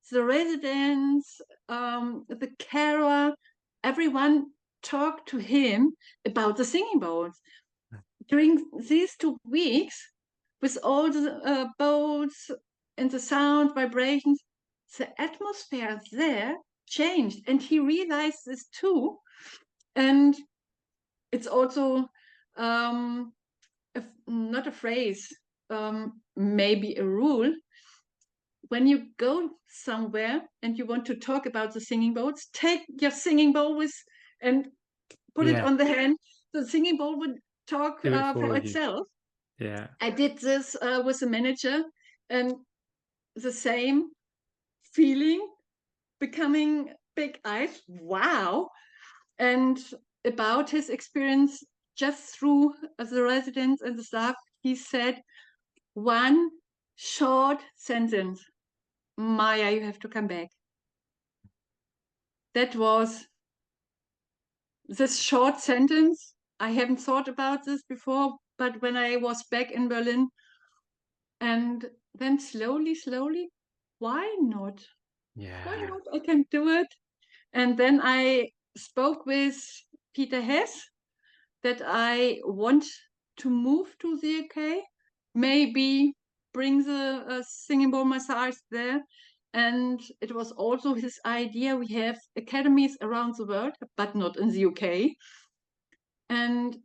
the residents, the carer, everyone talked to him about the singing bowls. During these 2 weeks, with all the bowls and the sound vibrations, the atmosphere there changed, and he realized this too. And it's also not a phrase, maybe a rule. When you go somewhere and you want to talk about the singing bowls, take your singing bowl and put it on the hand. The singing bowl would talk Do it for for you. itself. Yeah. I did this with the manager, and the same feeling, becoming big eyes. Wow. And about his experience just through the residents and the staff, he said one short sentence: Maja, you have to come back. That was this short sentence. I haven't thought about this before, but when I was back in Berlin, and then slowly, why not? Yeah. Why not? I can do it. And then I spoke with Peter Hess that I want to move to the UK, maybe bring the singing bowl massage there. And it was also his idea. We have academies around the world, but not in the UK. And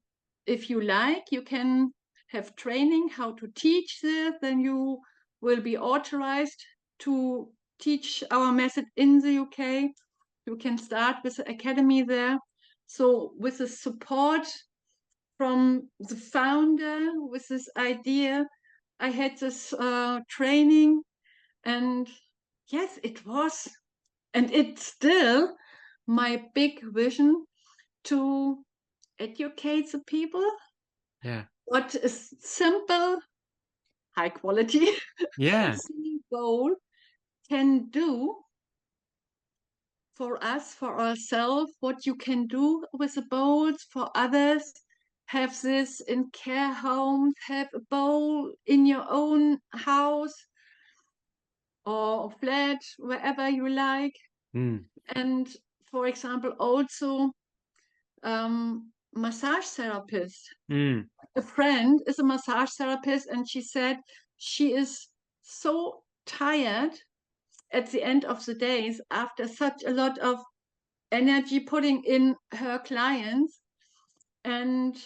if you like, you can have training how to teach this, then you will be authorized to teach our method in the UK. You can start with the academy there. So with the support from the founder, with this idea, I had this training, and yes, it was, and it's still my big vision to educate the people Yeah. what a simple, high quality Yeah. singing bowl can do for us, for ourselves, what you can do with the bowls for others. Have this in care homes, have a bowl in your own house or flat, wherever you like. Mm. And for example, also massage therapists. Mm. A friend is a massage therapist, and she said she is so tired at the end of the days after such a lot of energy putting in her clients. And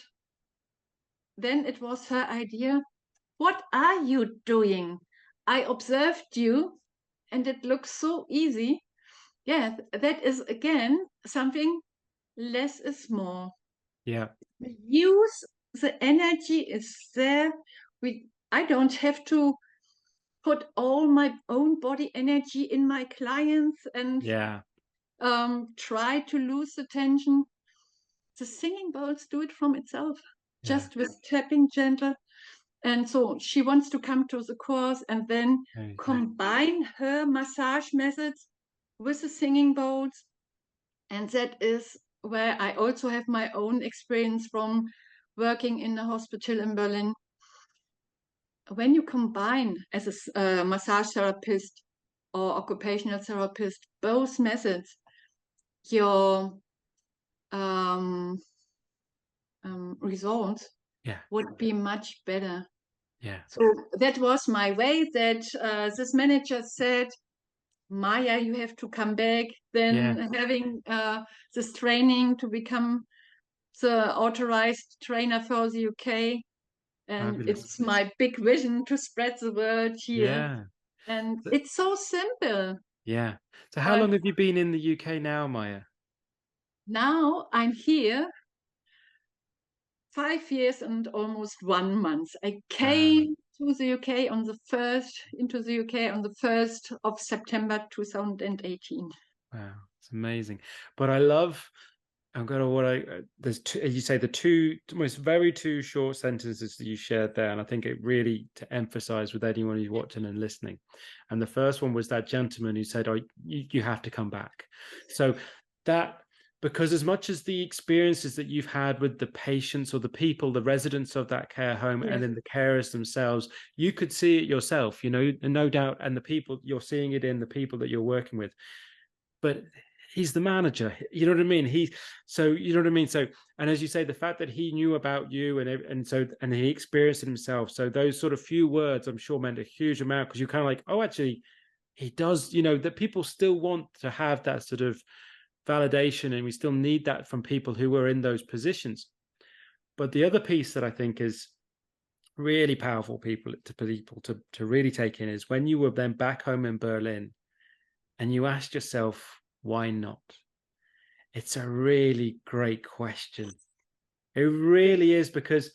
then it was her idea, what are you doing? I observed you and it looks so easy. Yeah, that is again something, less is more. Yeah. Use the energy is there. I don't have to put all my own body energy in my clients and Yeah. try to lose the tension. The singing bowls do it from itself, Yeah. just with tapping gentle. And so she wants to come to the course and then Amazing. combine her massage methods with the singing bowls. And that is where I also have my own experience from working in a hospital in Berlin. When you combine as a massage therapist or occupational therapist both methods, your results Yeah. would be much better. Yeah. So that was my way, that this manager said, Maja, you have to come back, then Yeah. having this training to become the authorized trainer for the UK. And Fabulous. it's my big vision to spread the word here. Yeah. And Th- it's so simple. Yeah. So how But long have you been in the UK now, Maja? now I'm here 5 years and almost 1 month. I Wow. came to the UK on the into the UK on the 1st of September 2018. Wow. It's amazing. But I love, I'm gonna what I there's two, as you say, the two most very two short sentences that you shared there, and I think it really to emphasize with anyone who's watching and listening. And the first one was that gentleman who said, "Oh, you have to come back." So that, because as much as the experiences that you've had with the patients or the people, the residents of that care home, Yes. and then the carers themselves, you could see it yourself, you know, and no doubt, and the people you're seeing it in the people that you're working with. But he's the manager, you know what I mean? You know what I mean? So, and as you say, the fact that he knew about you and he experienced it himself. So those sort of few words, I'm sure, meant a huge amount, because you're kind of like, oh, actually, he does, you know, that people still want to have that sort of validation, and we still need that from people who are in those positions. But the other piece that I think is really powerful people to really take in is when you were then back home in Berlin and you asked yourself, why not? It's a really great question. It really is, because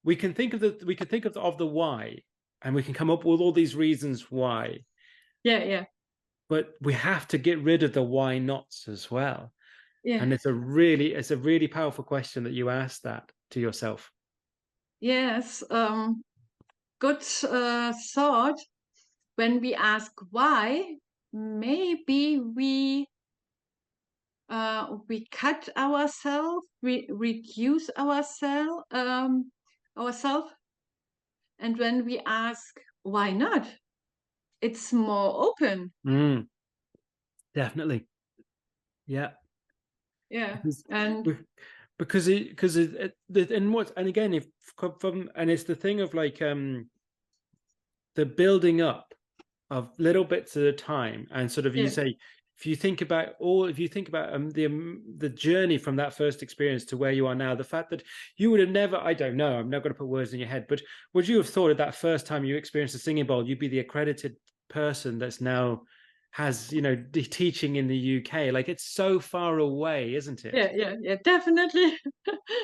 we can think of the why, and we can come up with all these reasons why. Yeah. But we have to get rid of the why nots as well. Yeah. And it's a really powerful question that you asked that to yourself. Yes. Good thought. When we ask why, maybe we cut ourselves, we reduce ourselves, and when we ask why not, it's more open. Definitely. Yeah. Yeah. Because And and again, if from, and it's the thing of like the building up of little bits at a time, and sort of you Yeah, say, if you think about the journey from that first experience to where you are now, the fact that you would have never, I don't know, I'm not going to put words in your head, but would you have thought at that first time you experienced a singing bowl, you'd be the accredited person that's now has, you know, teaching in the UK? Like, it's so far away, isn't it? yeah, definitely.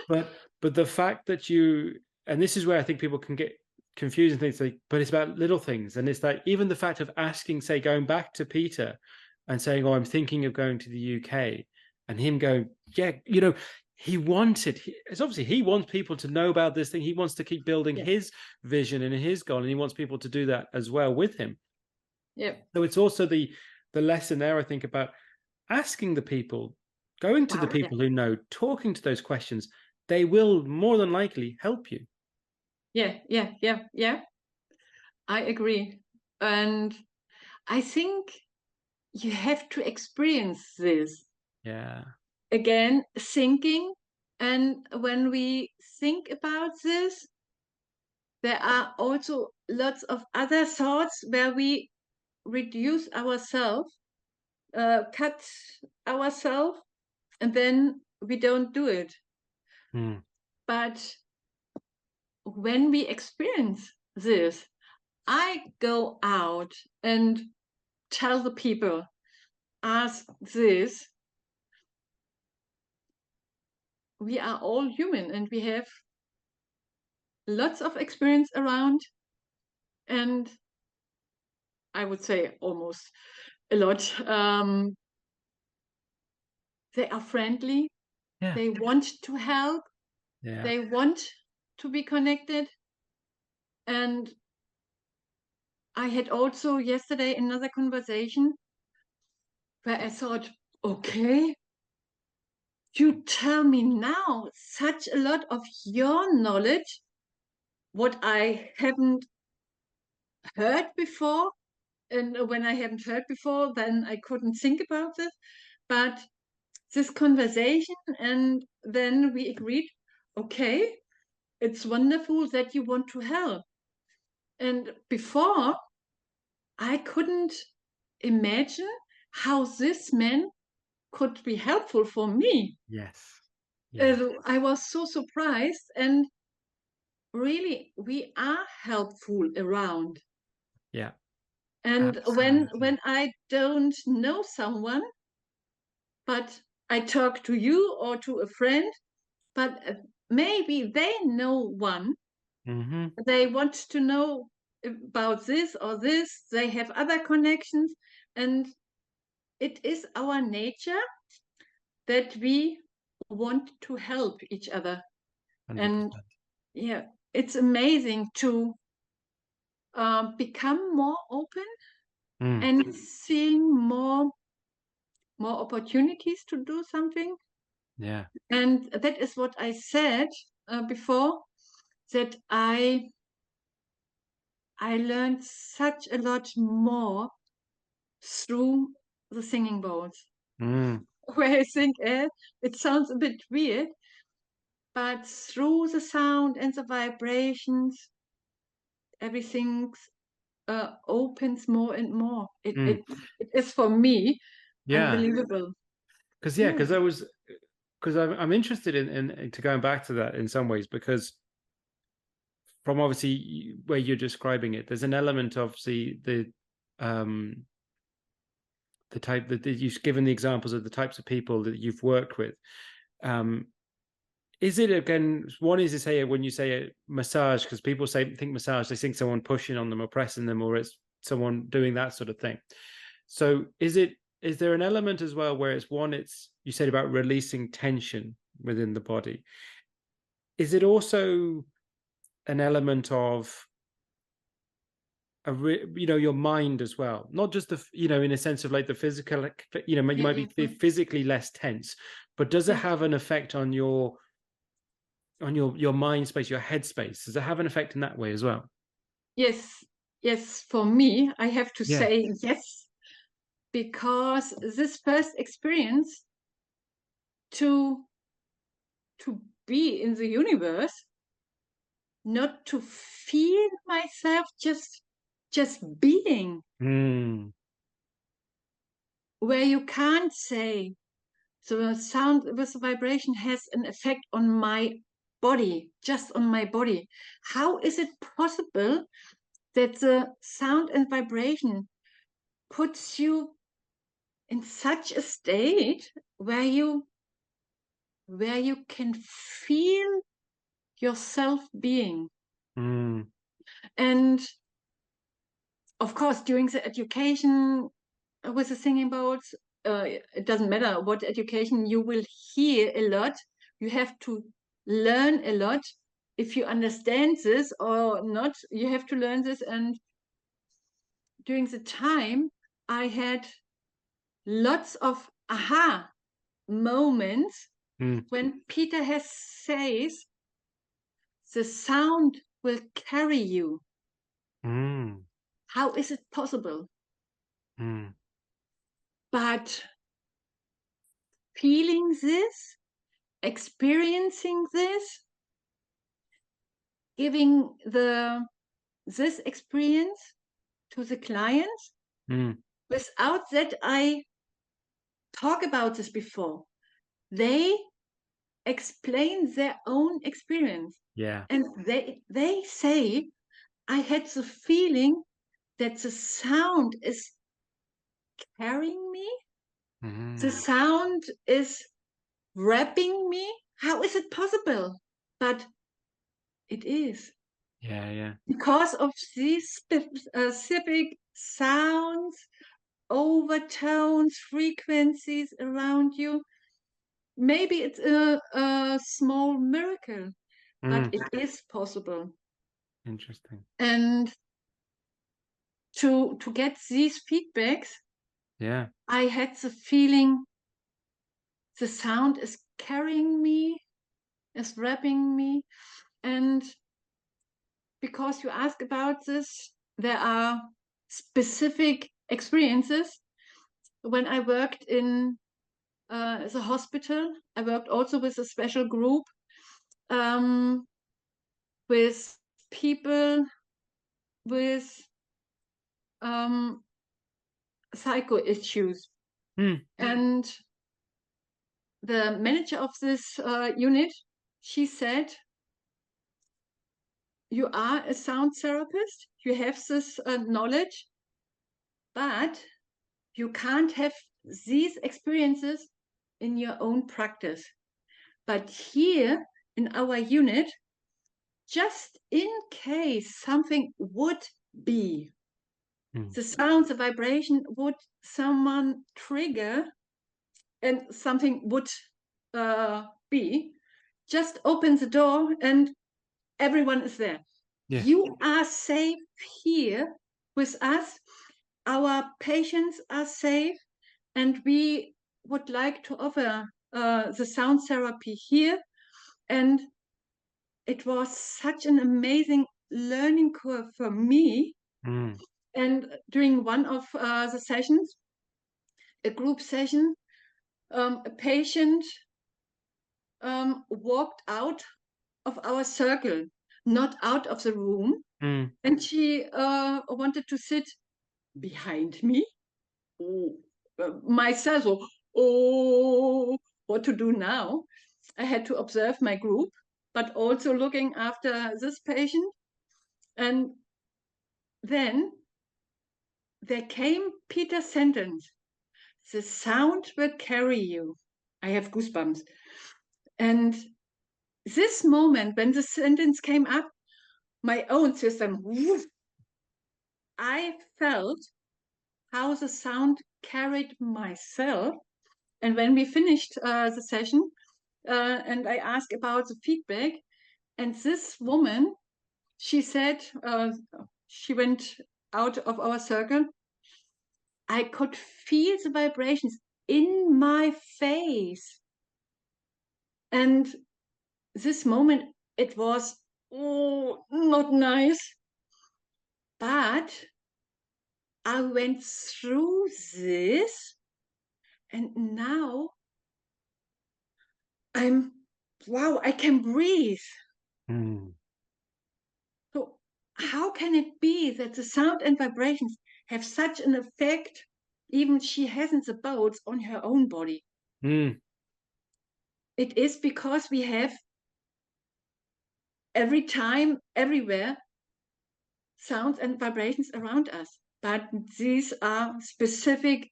But the fact that you, and this is where I think people can get confused and things like, but it's about little things. And it's like even the fact of asking, say, going back to Peter and saying, oh, I'm thinking of going to the UK, and him going, yeah, you know, it's obviously he wants people to know about this thing. He wants to keep building Yeah, his vision and his goal, and he wants people to do that as well with him. yeah. So it's also the lesson there, I think, about asking the people, going to the Wow, yeah, people who know, talking to those questions. They will more than likely help you. yeah. I agree. And I think you have to experience this Yeah. again, thinking. And when we think about this, there are also lots of other thoughts where we reduce ourselves, cut ourselves, and then we don't do it. Mm. But when we experience this, I go out and tell the people, ask this. We are all human and we have lots of experience around, and I would say almost a lot. They are friendly, Yeah. they want to help, Yeah. they want to be connected. And I had also yesterday another conversation where I thought, okay, you tell me now such a lot of your knowledge, what I haven't heard before. And when I haven't heard before, then I couldn't think about it. But this conversation, and then we agreed, okay, it's wonderful that you want to help. And before, I couldn't imagine how this man could be helpful for me. Yes. Yeah. I was so surprised, and really, we are helpful around. Yeah. And Absolutely. when I don't know someone, but I talk to you or to a friend, but maybe they know one, Mm-hmm. they want to know about this or this, they have other connections, and it is our nature that we want to help each other. And 100%. yeah, it's amazing to become more open Mm. and seeing more opportunities to do something. Yeah. And that is what I said before, that I learned such a lot more through the singing bowls. Mm. Where I think, it sounds a bit weird, but through the sound and the vibrations, everything opens more and more. Mm. It is for me Yeah. unbelievable. Because Yeah, I'm interested in to going back to that in some ways, because from obviously where you're describing it, there's an element of um the type that you've given the examples of the types of people that you've worked with. Um, is it, again, one is to say when you say a massage, because people think massage, they think someone pushing on them or pressing them, or it's someone doing that sort of thing. So is there an element as well where it's you said about releasing tension within the body? Is it also an element of your mind as well, not just in a sense of like the physical, you yeah, might be yeah, physically less tense, but does it yeah. have an effect on your mind space, your head space? Does it have an effect in that way as well? Yes, yes. For me, I have to Yeah. say yes, because this first experience to to be in the universe, not to feel myself just being, where you can't say, so the sound with the vibration has an effect on my body, just on my body. How is it possible that the sound and vibration puts you in such a state where you can feel yourself being? And of course, during the education with the singing bowls, it doesn't matter what education, you will hear a lot. You have to learn a lot. If you understand this or not, you have to learn this. And during the time, I had lots of aha moments when Peter Hess says, the sound will carry you. How is it possible? But feeling this, experiencing this, giving this experience to the clients, without that I talk about this before. They explain their own experience. And they say, I had the feeling that the sound is carrying me. The sound is wrapping me. How is it possible? But it is. Because of these specific sounds, overtones, frequencies around you. Maybe it's a small miracle, but it is possible. Interesting. And to get these feedbacks, I had the feeling the sound is carrying me, is wrapping me. And because you ask about this, there are specific experiences. When I worked in the hospital, I worked also with a special group with people with psycho issues. And the manager of this unit, she said, you are a sound therapist, you have this knowledge, but you can't have these experiences in your own practice. But here in our unit, just in case something would be, the sound, the vibration would someone trigger and something would be, just open the door and everyone is there. You are safe here with us. Our patients are safe, and we would like to offer the sound therapy here. And it was such an amazing learning curve for me. And during one of the sessions, a group session, a patient walked out of our circle, not out of the room. And she wanted to sit behind me. Myself, what to do now? I had to observe my group, but also looking after this patient. And then there came Peter's sentence, the sound will carry you. I have goosebumps. And this moment, when the sentence came up, my own system, woof, I felt how the sound carried myself. And when we finished the session, and I asked about the feedback, and this woman, she said, she went out of our circle, I could feel the vibrations in my face. And this moment, it was not nice. But I went through this, and now wow, I can breathe. So how can it be see that the sound and vibrations have such an effect, even she hasn't the boats on her own body. Mm. It is because we have every time, everywhere, sounds and vibrations around us. But these are specific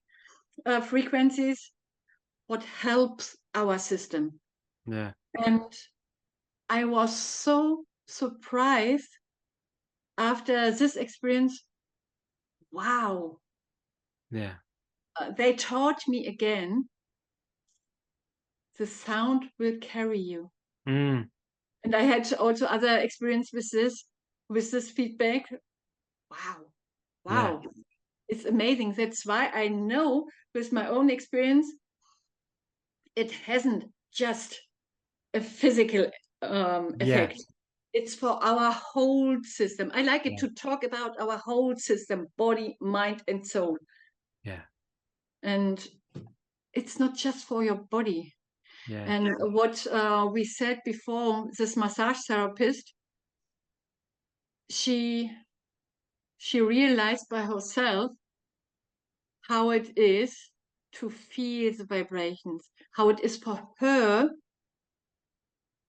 frequencies what helps our system. Yeah. And I was so surprised after this experience. Wow. Yeah. They taught me again, the sound will carry you. Mm. And I had also other experience with this feedback. Wow. Yeah. Wow. It's amazing. That's why I know with my own experience, it hasn't just a physical Yeah. effect. It's for our whole system. I like it Yeah. to talk about our whole system, body, mind, and soul. Yeah. And it's not just for your body. Yeah. And what we said before, this massage therapist, she realized by herself how it is to feel the vibrations, how it is for her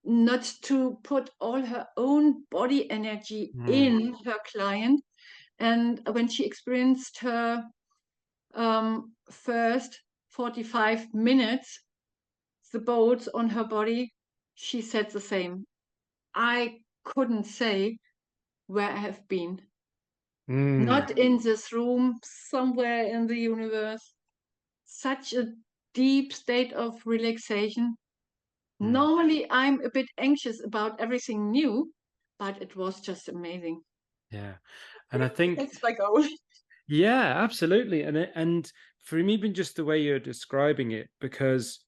not to put all her own body energy Mm. in her client. And when she experienced her first 45 minutes, the bolts on her body, she said the same. I couldn't say where I have been. Mm. Not in this room, somewhere in the universe. Such a deep state of relaxation. Mm. Normally, I'm a bit anxious about everything new, but it was just amazing. Yeah. And I think, That's my goal. yeah, absolutely. And for me, even just the way you're describing it, because,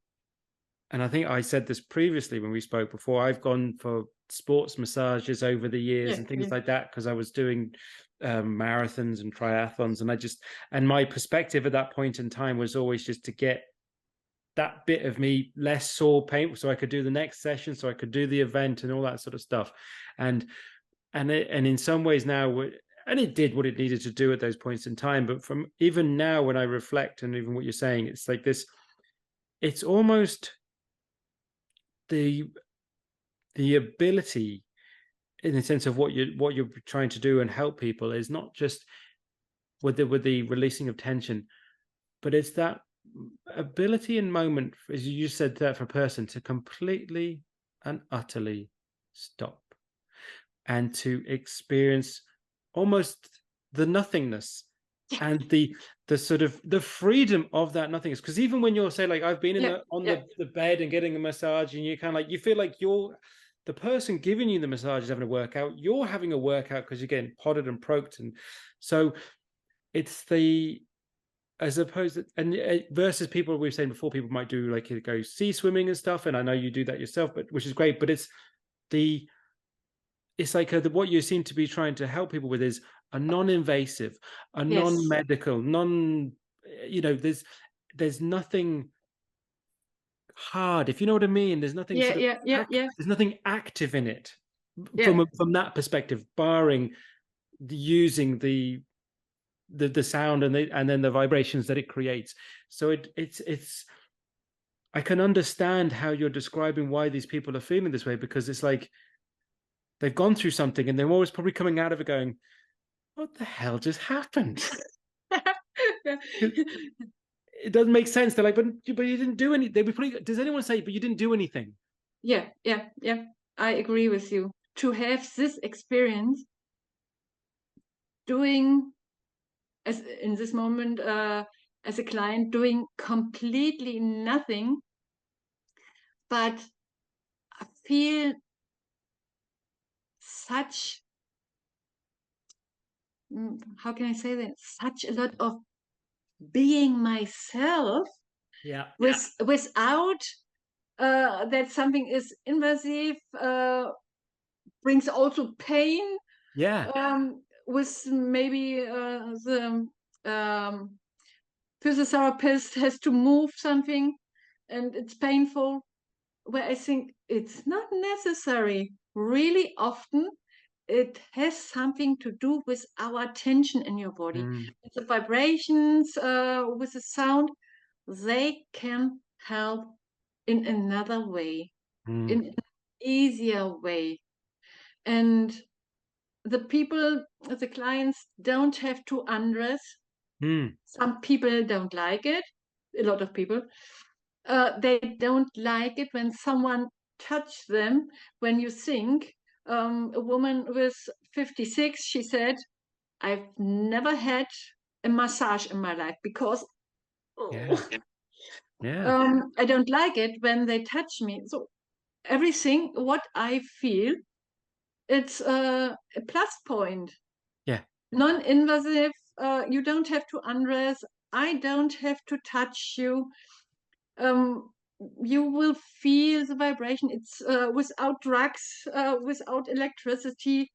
and I think I said this previously when we spoke before, I've gone for sports massages over the years Yeah, and things yeah. like that because I was doing marathons and triathlons, and my perspective at that point in time was always just to get that bit of me less sore pain so I could do the next session, so I could do the event and all that sort of stuff. And in some ways now, and it did what it needed to do at those points in time, but from even now when I reflect and even what you're saying, it's like this, it's almost the ability in the sense of what you're trying to do and help people is not just with the releasing of tension, but it's that ability and moment, as you just said, that for a person to completely and utterly stop and to experience almost the nothingness and the sort of the freedom of that nothingness. Because even when you're, say, like, I've been in Yeah, on yeah. the bed and getting a massage, and you kind of like, you feel like you're the person giving you the massage is having a workout, you're having a workout because you're getting prodded and poked. And so it's the, as opposed to, and versus people we've said before, people might do like go sea swimming and stuff, and I know you do that yourself, but which is great, but it's like what you seem to be trying to help people with is a non-invasive, a Yes. non-medical, there's nothing hard, if you know what I mean. There's nothing Yeah, sort of yeah, yeah, yeah, there's nothing active in it yeah. from that perspective, barring using the sound and then the vibrations that it creates. So it's I can understand how you're describing why these people are feeling this way, because it's like they've gone through something and they're always probably coming out of it going, what the hell just happened? It doesn't make sense. They're like, but you didn't do any. They'd be pretty. Does anyone say, but you didn't do anything? Yeah, yeah, yeah. I agree with you. To have this experience doing, as in this moment, as a client, doing completely nothing, but I feel such, how can I say that? Such a lot of being myself Yeah. without that something is invasive, brings also pain, Yeah. with maybe the physiotherapist has to move something and it's painful, where I think it's not necessary. Really often it has something to do with our tension in your body. Mm, The vibrations with the sound, they can help in another way, mm, in an easier way. And the people, the clients don't have to undress. mm. Some people don't like it, a lot of people. They don't like it when someone touch them. When you think, a woman was 56, she said, I've never had a massage in my life because Yeah, yeah, I don't like it when they touch me. So everything what I feel, it's a plus point. yeah, Non-invasive, you don't have to undress. I don't have to touch you. Um, you will feel the vibration. It's without drugs, without electricity.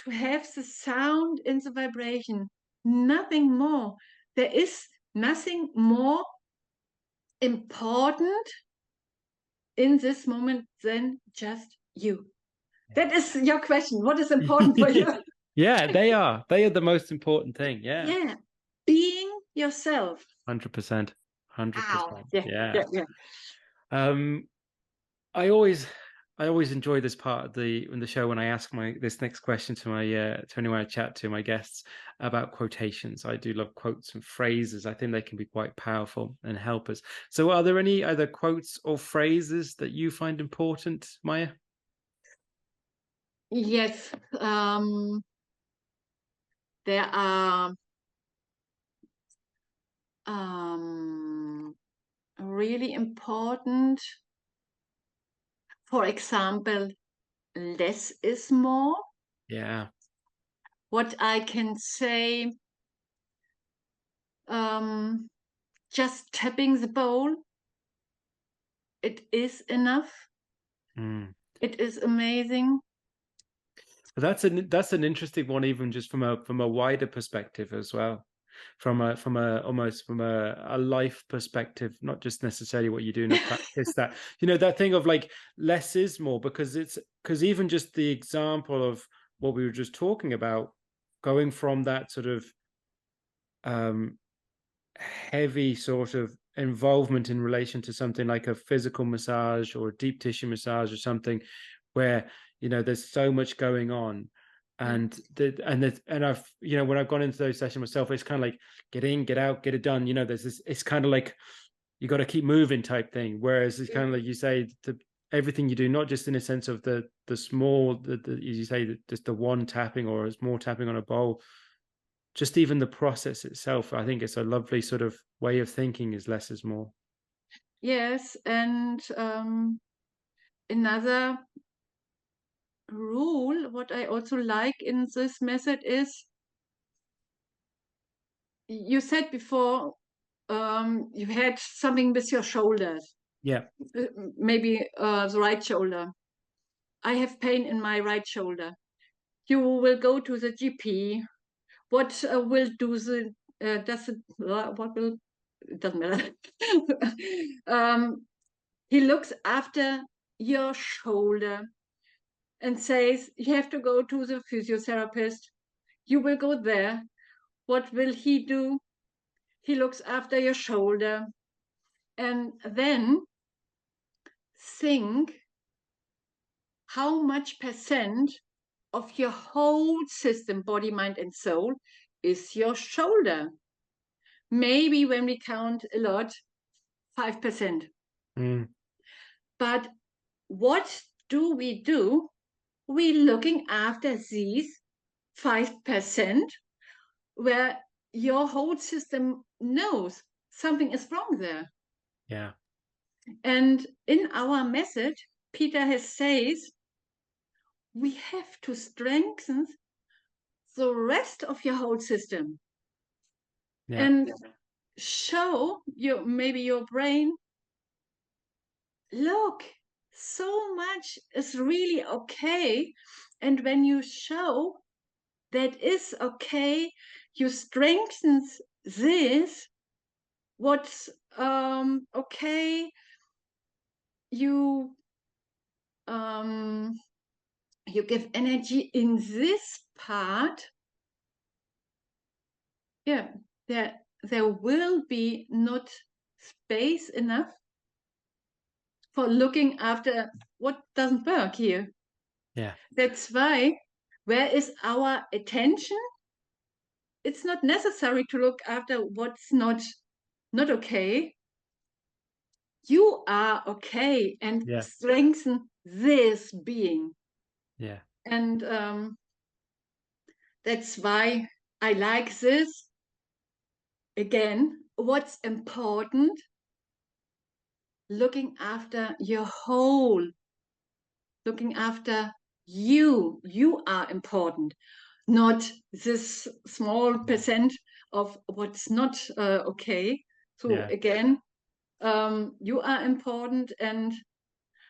To have the sound in the vibration, nothing more. There is nothing more important in this moment than just you. That is your question. What is important for you? yeah. They are the most important thing. Yeah, Yeah, being yourself. 100%, Ow. 100%. Yeah, Yeah. yeah, yeah. Um, I always I always enjoy this part of the show when I ask my this next question to my to anyone I chat to, my guests, about quotations. I do love quotes and phrases. I think they can be quite powerful and help us. So are there any other quotes or phrases that you find important, Maja? Yes, there are really important. For example, less is more. Yeah. What I can say, just tapping the bowl, it is enough. Mm. It is amazing. But that's an interesting one, even just from a wider perspective as well. From a almost from a life perspective, not just necessarily what you do in a practice, that that thing of like less is more, because even just the example of what we were just talking about, going from that sort of um heavy sort of involvement in relation to something like a physical massage or a deep tissue massage or something where there's so much going on, Yeah. and I've when I've gone into those sessions myself, it's kind of like get in, get out, get it done. There's this, it's kind of like you got to keep moving type thing, whereas it's kind of like you say, everything you do, not just in a sense of the small, as you say, just the one tapping or it's more tapping on a bowl, just even the process itself. I think it's a lovely sort of way of thinking, is less is more. Yes, and another rule, what I also like in this method is, you said before, you had something with your shoulders, Yeah. maybe the right shoulder. I have pain in my right shoulder. You will go to the GP. What will do the does it what will it doesn't matter. He looks after your shoulder and says you have to go to the physiotherapist. You will go there. What will he do? He looks after your shoulder, and then think how much percent of your whole system, body, mind, and soul, is your shoulder. Maybe when we count a lot, 5%. Mm. But what do? We looking after these 5% where your whole system knows something is wrong there. Yeah. And in our method, Peter Hess says, we have to strengthen the rest of your whole system. Yeah. And show maybe your brain, look, so much is really okay. And when you show that is okay, you strengthen this, what's okay, you you give energy in this part, yeah, there will be not space enough for looking after what doesn't work here. Yeah. That's why, where is our attention? It's not necessary to look after what's not okay. You are okay, and Yeah. strengthen this being. Yeah. And that's why I like this. Again, what's important? Looking after your whole, looking after you. You are important, not this small percent of what's not okay. So Yeah. again, you are important, and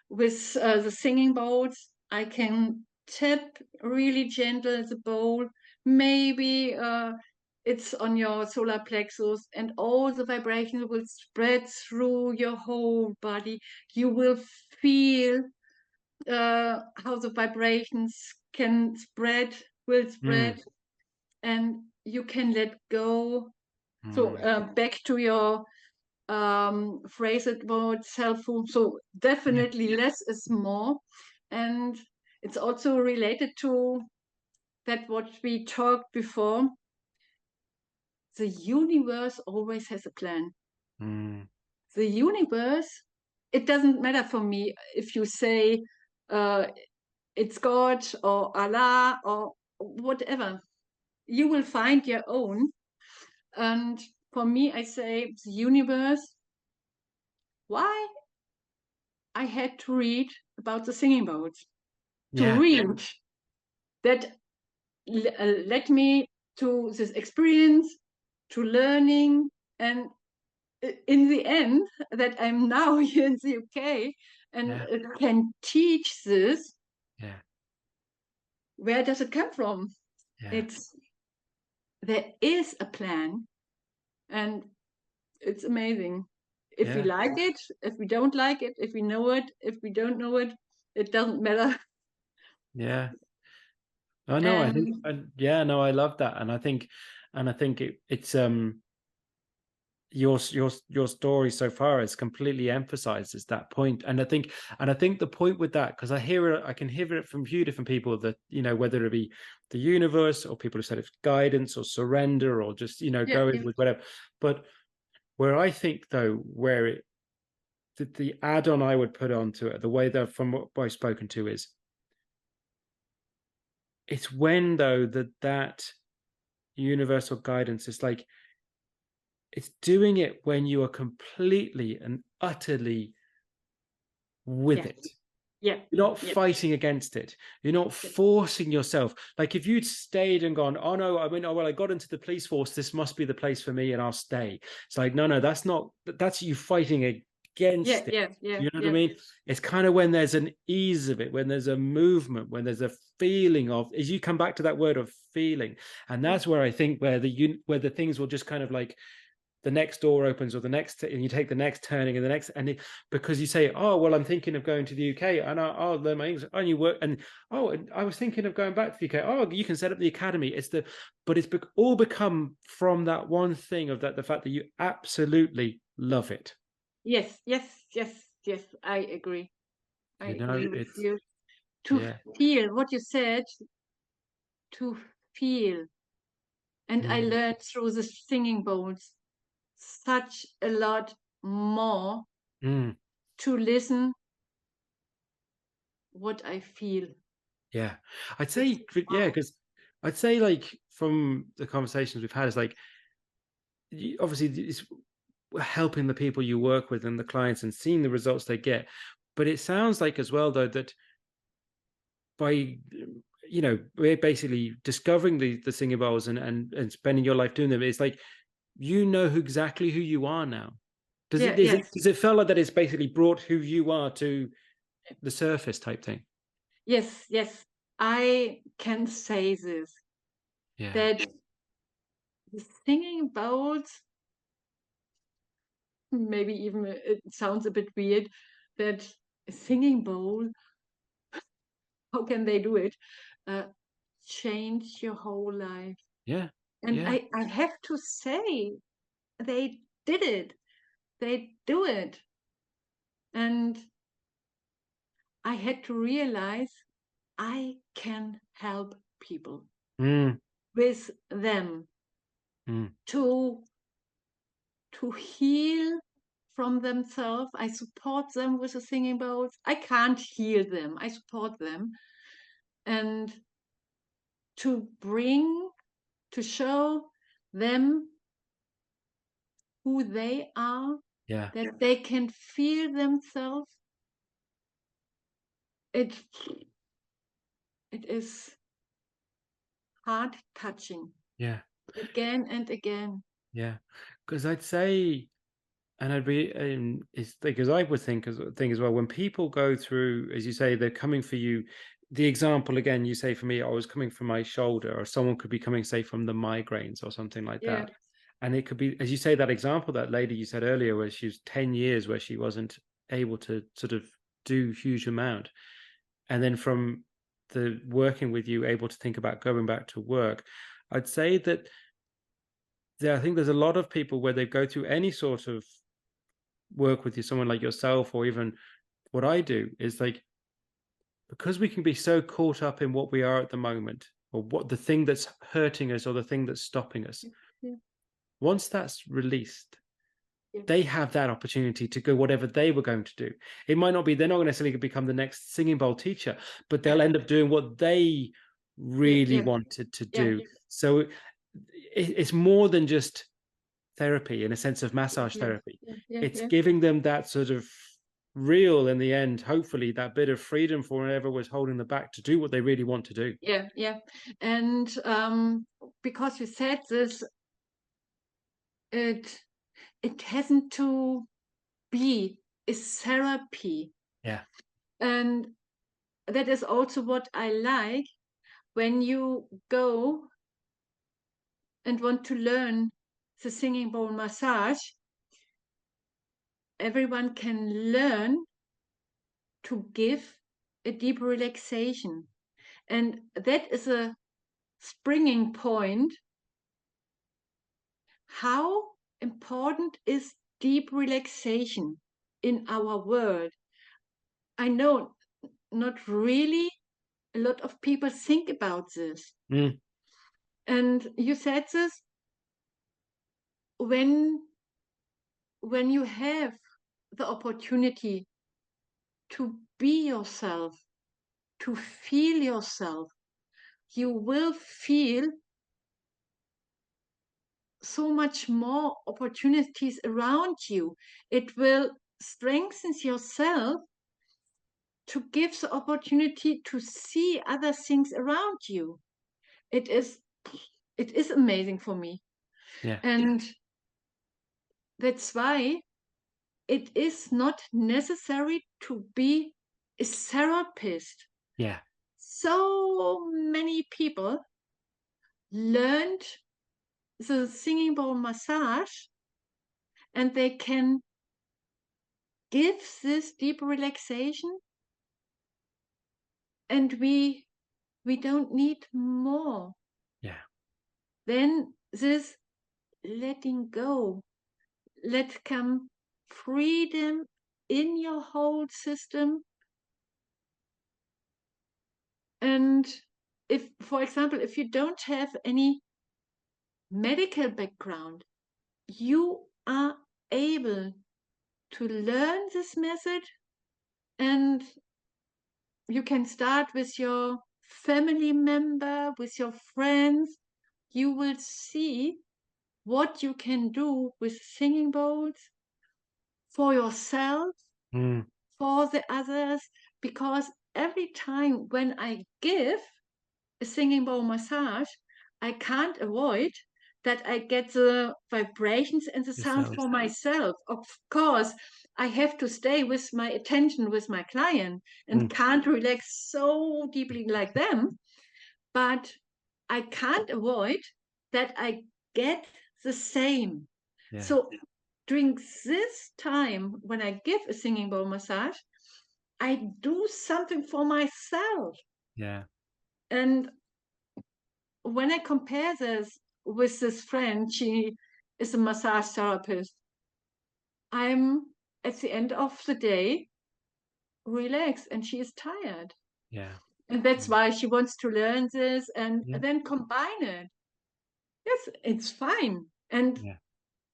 with the singing bowls, I can tap really gentle the bowl. Maybe it's on your solar plexus, and all the vibrations will spread through your whole body. You will feel how the vibrations can spread, will spread, and you can let go. So back to your phrase, it was helpful. So definitely less is more. And it's also related to that what we talked before. The universe always has a plan. The universe, it doesn't matter for me if you say it's God or Allah or whatever. You will find your own. And for me, I say the universe. Why I had to read about the singing bowls, to read that led me to this experience, to learning, and in the end, that I'm now here in the UK and can teach this. Yeah. Where does it come from? Yeah. There is a plan, and it's amazing. If we Yeah. like it, if we don't like it, if we know it, if we don't know it, it doesn't matter. Yeah. I know. I think. And Yeah. No, I love that, and I think, it's your story so far has completely emphasizes that point. And I think the point with that, because I can hear it from a few different people, that whether it be the universe, or people who said it's guidance or surrender, or just going with whatever. But where I think, though, where the add-on I would put onto it, the way that from what I've spoken to, is it's when, though, that universal guidance is like, it's doing it when you are completely and utterly with it. yeah, You're not fighting against it. You're not forcing yourself. Like, if you'd stayed and gone, oh no, I got into the police force, this must be the place for me and I'll stay. It's like, no, that's you fighting against it. You know what I mean? It's kind of when there's an ease of it, when there's a movement, when there's a feeling of, as you come back to that word of feeling. And that's where I think where the things will just kind of like, the next door opens, or the next, and you take the next turning, and the next, because you say, oh well, I'm thinking of going to the UK, and I'll learn my English, and you work, and I was thinking of going back to the UK. Oh, you can set up the academy. But it's all become from that one thing of that, the fact that you absolutely love it. Yes. I agree. I agree with you. To feel what you said, to feel. And I learned through the singing bowls such a lot more to listen what I feel. Yeah. I'd say, because I'd say, like, from the conversations we've had, is like, obviously it's helping the people you work with and the clients and seeing the results they get. But it sounds like as well, though, that by we're basically discovering the singing bowls and spending your life doing them, it's like exactly who you are now. Does it feel like that it's basically brought who you are to the surface type thing? Yes, I can say this. That the singing bowls, maybe even it sounds a bit weird, that a singing bowl how can they do it? Change your whole life. Yeah. And Yeah. I have to say, they did it. They do it. And I had to realize I can help people Mm. with them Mm. to heal from themselves. I support them with the singing bowls. I can't heal them. I support them. And to show them who they are, Yeah. that they can feel themselves. It is heart touching Yeah. again and again. Yeah. Because I'd say, and I'd be, it's because I would think as well, when people go through, as you say, they're coming for you. The example again, you say for me, I was coming from my shoulder, or someone could be coming, say, from the migraines or something like Yeah, that. And it could be, as you say, that example, that lady you said earlier, where she was 10 years where she wasn't able to sort of do huge amount. And then from the working with you, able to think about going back to work. I'd say that I think there's a lot of people where they go through any sort of work with you, someone like yourself, or even what I do, is like, because we can be so caught up in what we are at the moment, or what the thing that's hurting us or the thing that's stopping us. yeah, Once that's released, yeah, they have that opportunity to go whatever they were going to do. It might not be, they're not necessarily going to become the next singing bowl teacher, but they'll end up doing what they yeah, really yeah, wanted to yeah, do. So it's more than just therapy, in a sense of massage yeah, therapy. yeah, yeah, It's yeah. giving them that sort of real, in the end, hopefully, that bit of freedom for whatever was holding them back to do what they really want to do. Yeah, yeah. And because you said this, it hasn't to be a therapy. Yeah. And that is also what I like when you go and want to learn the singing bowl massage. Everyone can learn to give a deep relaxation. And that is a springing point. How important is deep relaxation in our world? I know not really a lot of people think about this. Mm. And you said this, when you have the opportunity to be yourself, to feel yourself, you will feel so much more opportunities around you. It will strengthen yourself to give the opportunity to see other things around you. It is amazing for me. Yeah. And that's why it is not necessary to be a therapist. Yeah. So many people learned the singing bowl massage, and they can give this deep relaxation, and we don't need more. Yeah. Then this letting go, let come freedom in your whole system. And if, for example, if you don't have any medical background, you are able to learn this method, and you can start with your family member, with your friends. You will see what you can do with singing bowls for yourself, Mm. for the others, because every time when I give a singing bowl massage, I can't avoid that I get the vibrations and the sound Yourself. for myself. Of course, I have to stay with my attention with my client and Mm. can't relax so deeply like them, but I can't avoid that I get the same. Yeah. So during this time when I give a singing bowl massage, I do something for myself. Yeah. And when I compare this with this friend, she is a massage therapist. I'm at the end of the day relaxed and she is tired. Yeah. And that's Yeah. why she wants to learn this and Yeah. then combine it. Yes, it's fine. And Yeah.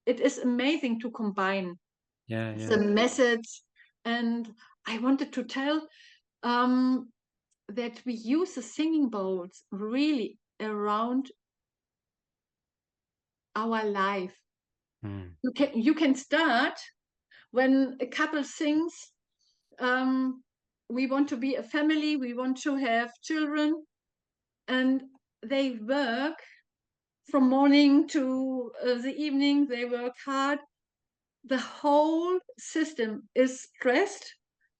it is amazing to combine Yeah. the Yeah. methods. And I wanted to tell um, that we use the singing bowls really around our life. Mm. You can start when a couple sings, we want to be a family, we want to have children, and they work from morning to the evening, they work hard. The whole system is stressed,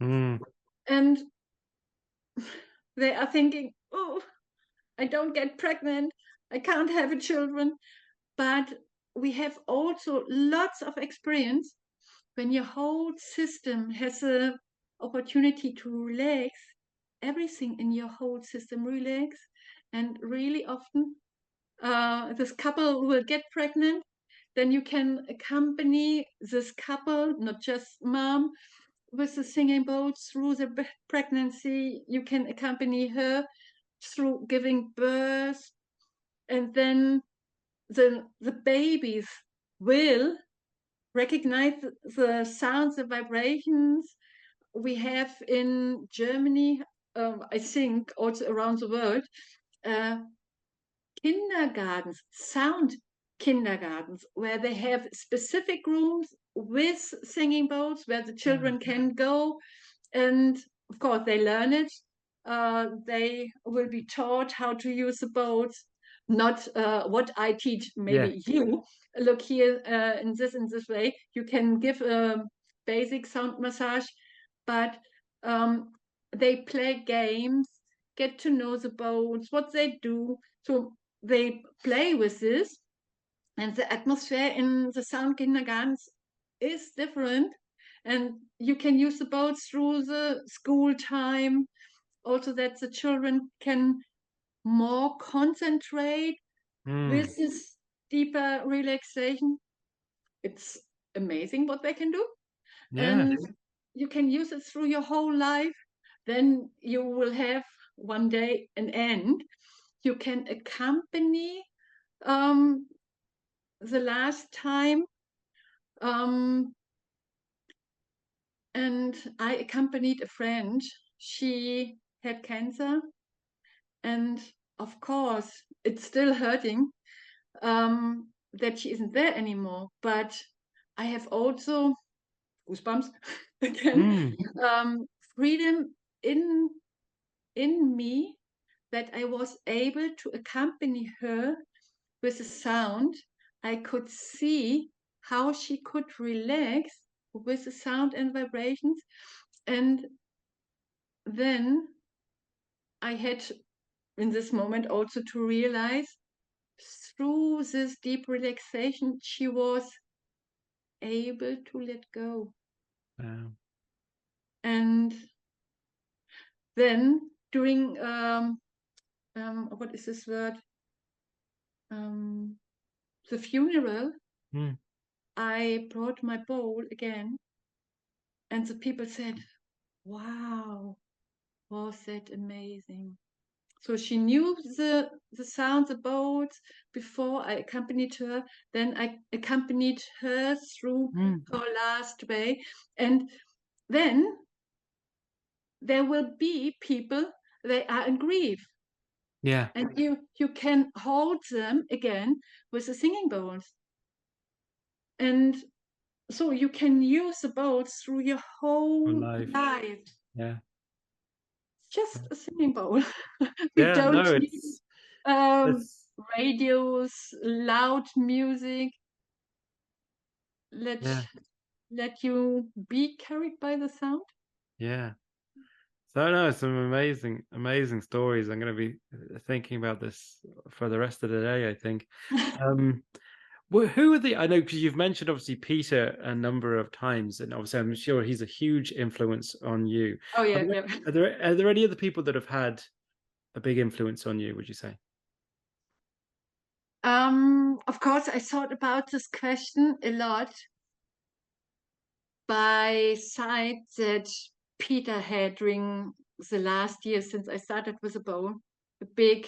Mm. and they are thinking, oh, I don't get pregnant, I can't have a children. But we have also lots of experience when your whole system has a opportunity to relax, everything in your whole system relax. And really often this couple will get pregnant, then you can accompany this couple, not just mom, with the singing bowl through the pregnancy. You can accompany her through giving birth, and then the babies will recognize the sounds, the vibrations we have in Germany, I think also around the world, uh, kindergartens, sound kindergartens, where they have specific rooms with singing bowls where the Yeah. children can go. And of course, they learn it. They will be taught how to use the bowls, not what I teach. Yeah. Maybe you look here in this way. You can give a basic sound massage, but um, they play games, get to know the bowls, what they do. So they play with this, and the atmosphere in the sound kindergartens is different. And you can use the boats through the school time, also that the children can more concentrate Mm. with this deeper relaxation. It's amazing what they can do. Yeah. And you can use it through your whole life. Then you will have one day an end. You can accompany um, the last time, um, and I accompanied a friend. She had cancer, and of course, it's still hurting that she isn't there anymore. But I have also goosebumps again, Mm. um, freedom in me, that I was able to accompany her with the sound. I could see how she could relax with the sound and vibrations. And then I had in this moment also to realize through this deep relaxation, she was able to let go. Wow. And then during, what is this word? The funeral, Mm. I brought my bowl again, and the people said, wow, was that amazing. So she knew the sound, the boats before I accompanied her. Then I accompanied her through Mm. her last way. And then there will be people, they are in grief. Yeah. And you can hold them again with the singing bowls. And so you can use the bowls through your whole Alive. life. Yeah. Just a singing bowl. We Yeah. don't No, need it's radios, loud music. Let yeah. let you be carried by the sound. Yeah. So no, some amazing, amazing stories. I'm going to be thinking about this for the rest of the day, I think. Um, well, who are the? I know because you've mentioned obviously Peter a number of times, and obviously I'm sure he's a huge influence on you. Oh Are yeah, there yeah. are there, are there any other people that have had a big influence on you, would you say? Of course, I thought about this question a lot by side that Peter had during the last year since I started with a bow, a big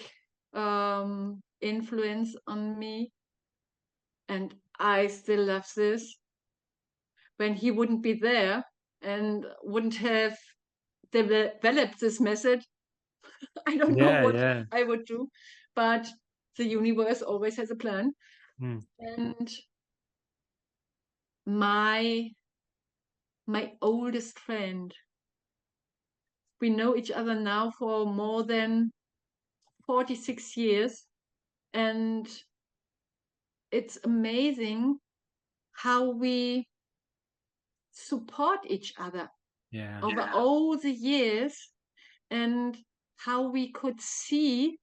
influence on me. And I still love this. When he wouldn't be there and wouldn't have developed this method, I don't know Yeah, what yeah. I would do. But the universe always has a plan. Mm. And my oldest friend, we know each other now for more than 46 years. And it's amazing how we support each other Yeah. over all the years, and how we could see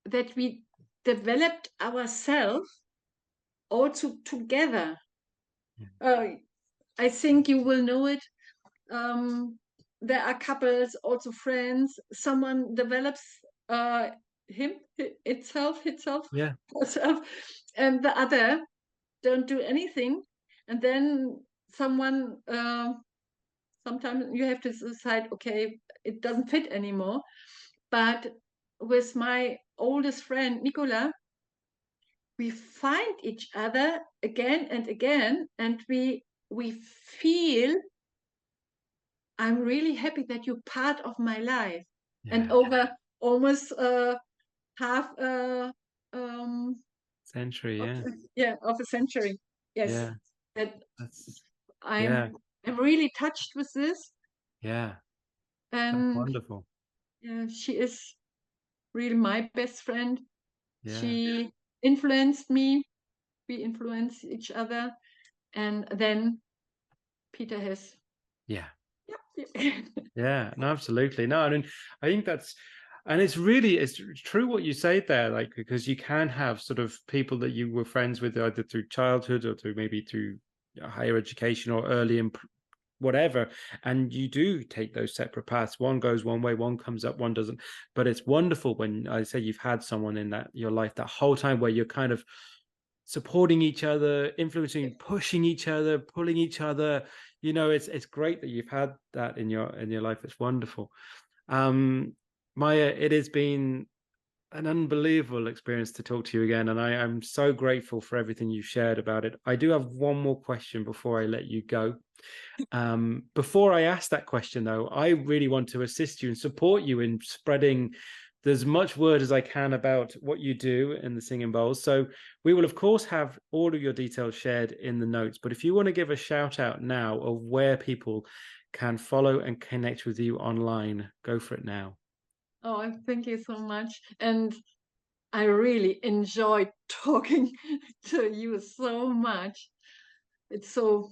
that we developed ourselves also together. I think you will know it. There are couples, also friends. Someone develops itself, Yeah. herself, and the other don't do anything. And then someone, sometimes you have to decide, okay, it doesn't fit anymore. But with my oldest friend, Nicola, we find each other again and again, and we feel, I'm really happy that you're part of my life. And Yeah. over almost half Century, of, yeah. of a century. Yes, Yeah. that That's yeah. I'm really touched with this, Yeah. That's and wonderful. she is really my best friend. Yeah. She influenced me. We influence each other, and then Peter has. Yeah. Yeah. Yeah, no, absolutely. No, I mean, I think that's, and it's really, it's true what you say there, like, because you can have sort of people that you were friends with either through childhood or through maybe through higher education or early in whatever, and you do take those separate paths. One goes one way, one comes up, one doesn't. But it's wonderful when I say you've had someone in that your life that whole time where you're kind of supporting each other, influencing, pushing each other, pulling each other. It's great that you've had that in your life. It's wonderful. Maja, it has been an unbelievable experience to talk to you again, and I am so grateful for everything you've shared about it. I do have one more question before I let you go. Before I ask that question, though, I really want to assist you and support you in spreading as much word as I can about what you do in the singing bowls. So we will, of course, have all of your details shared in the notes. But if you want to give a shout out now of where people can follow and connect with you online, go for it now. Oh, thank you so much. And I really enjoyed talking to you so much. It's so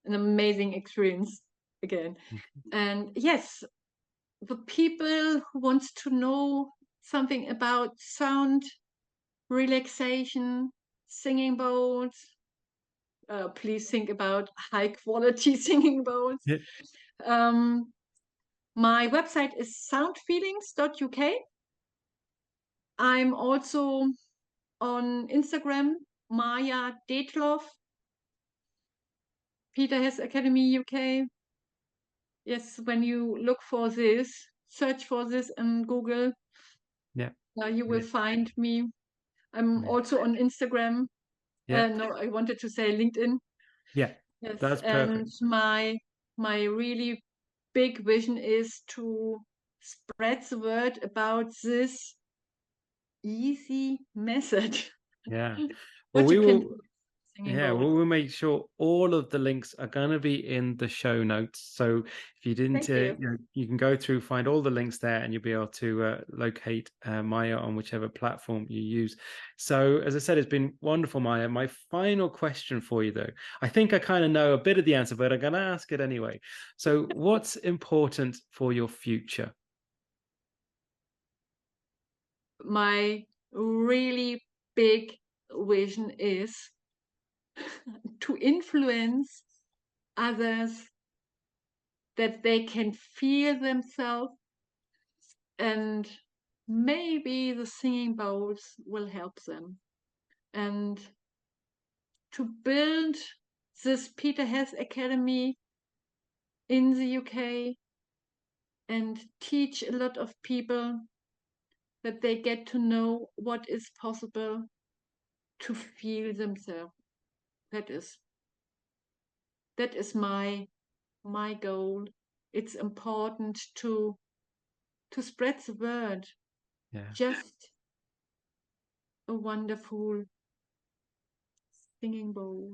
an amazing experience again. And yes, the people who wants to know something about sound, relaxation, singing bowls, please think about high quality singing bowls. Yeah. Um, my website is soundfeelings.uk. I'm also on Instagram, Maja Dethloff, Peter Hess Academy UK. Yes, when you look for this, search for this in Google, Yeah. you will Yeah. find me. I'm Yeah. also on Instagram. Yeah. No, I wanted to say LinkedIn. Yeah. Yes, That's and perfect. my really big vision is to spread the word about this easy method. Yeah. Well, What we you can do will. with singing Yeah, bowl. we'll make sure all of the links are going to be in the show notes. So if you didn't, Thank you. you can go through, find all the links there, and you'll be able to locate Maja on whichever platform you use. So as I said, it's been wonderful, Maja. My final question for you, though, I think I kind of know a bit of the answer, but I'm going to ask it anyway. So what's important for your future? My really big vision is to influence others, that they can feel themselves and maybe the singing bowls will help them. And to build this Peter Hess Academy in the UK and teach a lot of people that they get to know what is possible to feel themselves. That is my goal. It's important to spread the word. Yeah. Just a wonderful singing bowl.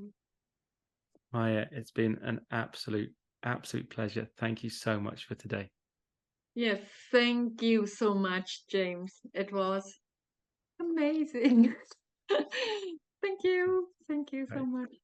Maja, it's been an absolute pleasure. Thank you so much for today. Yes, thank you so much, James. It was amazing. Thank you. Thank you so Right. much.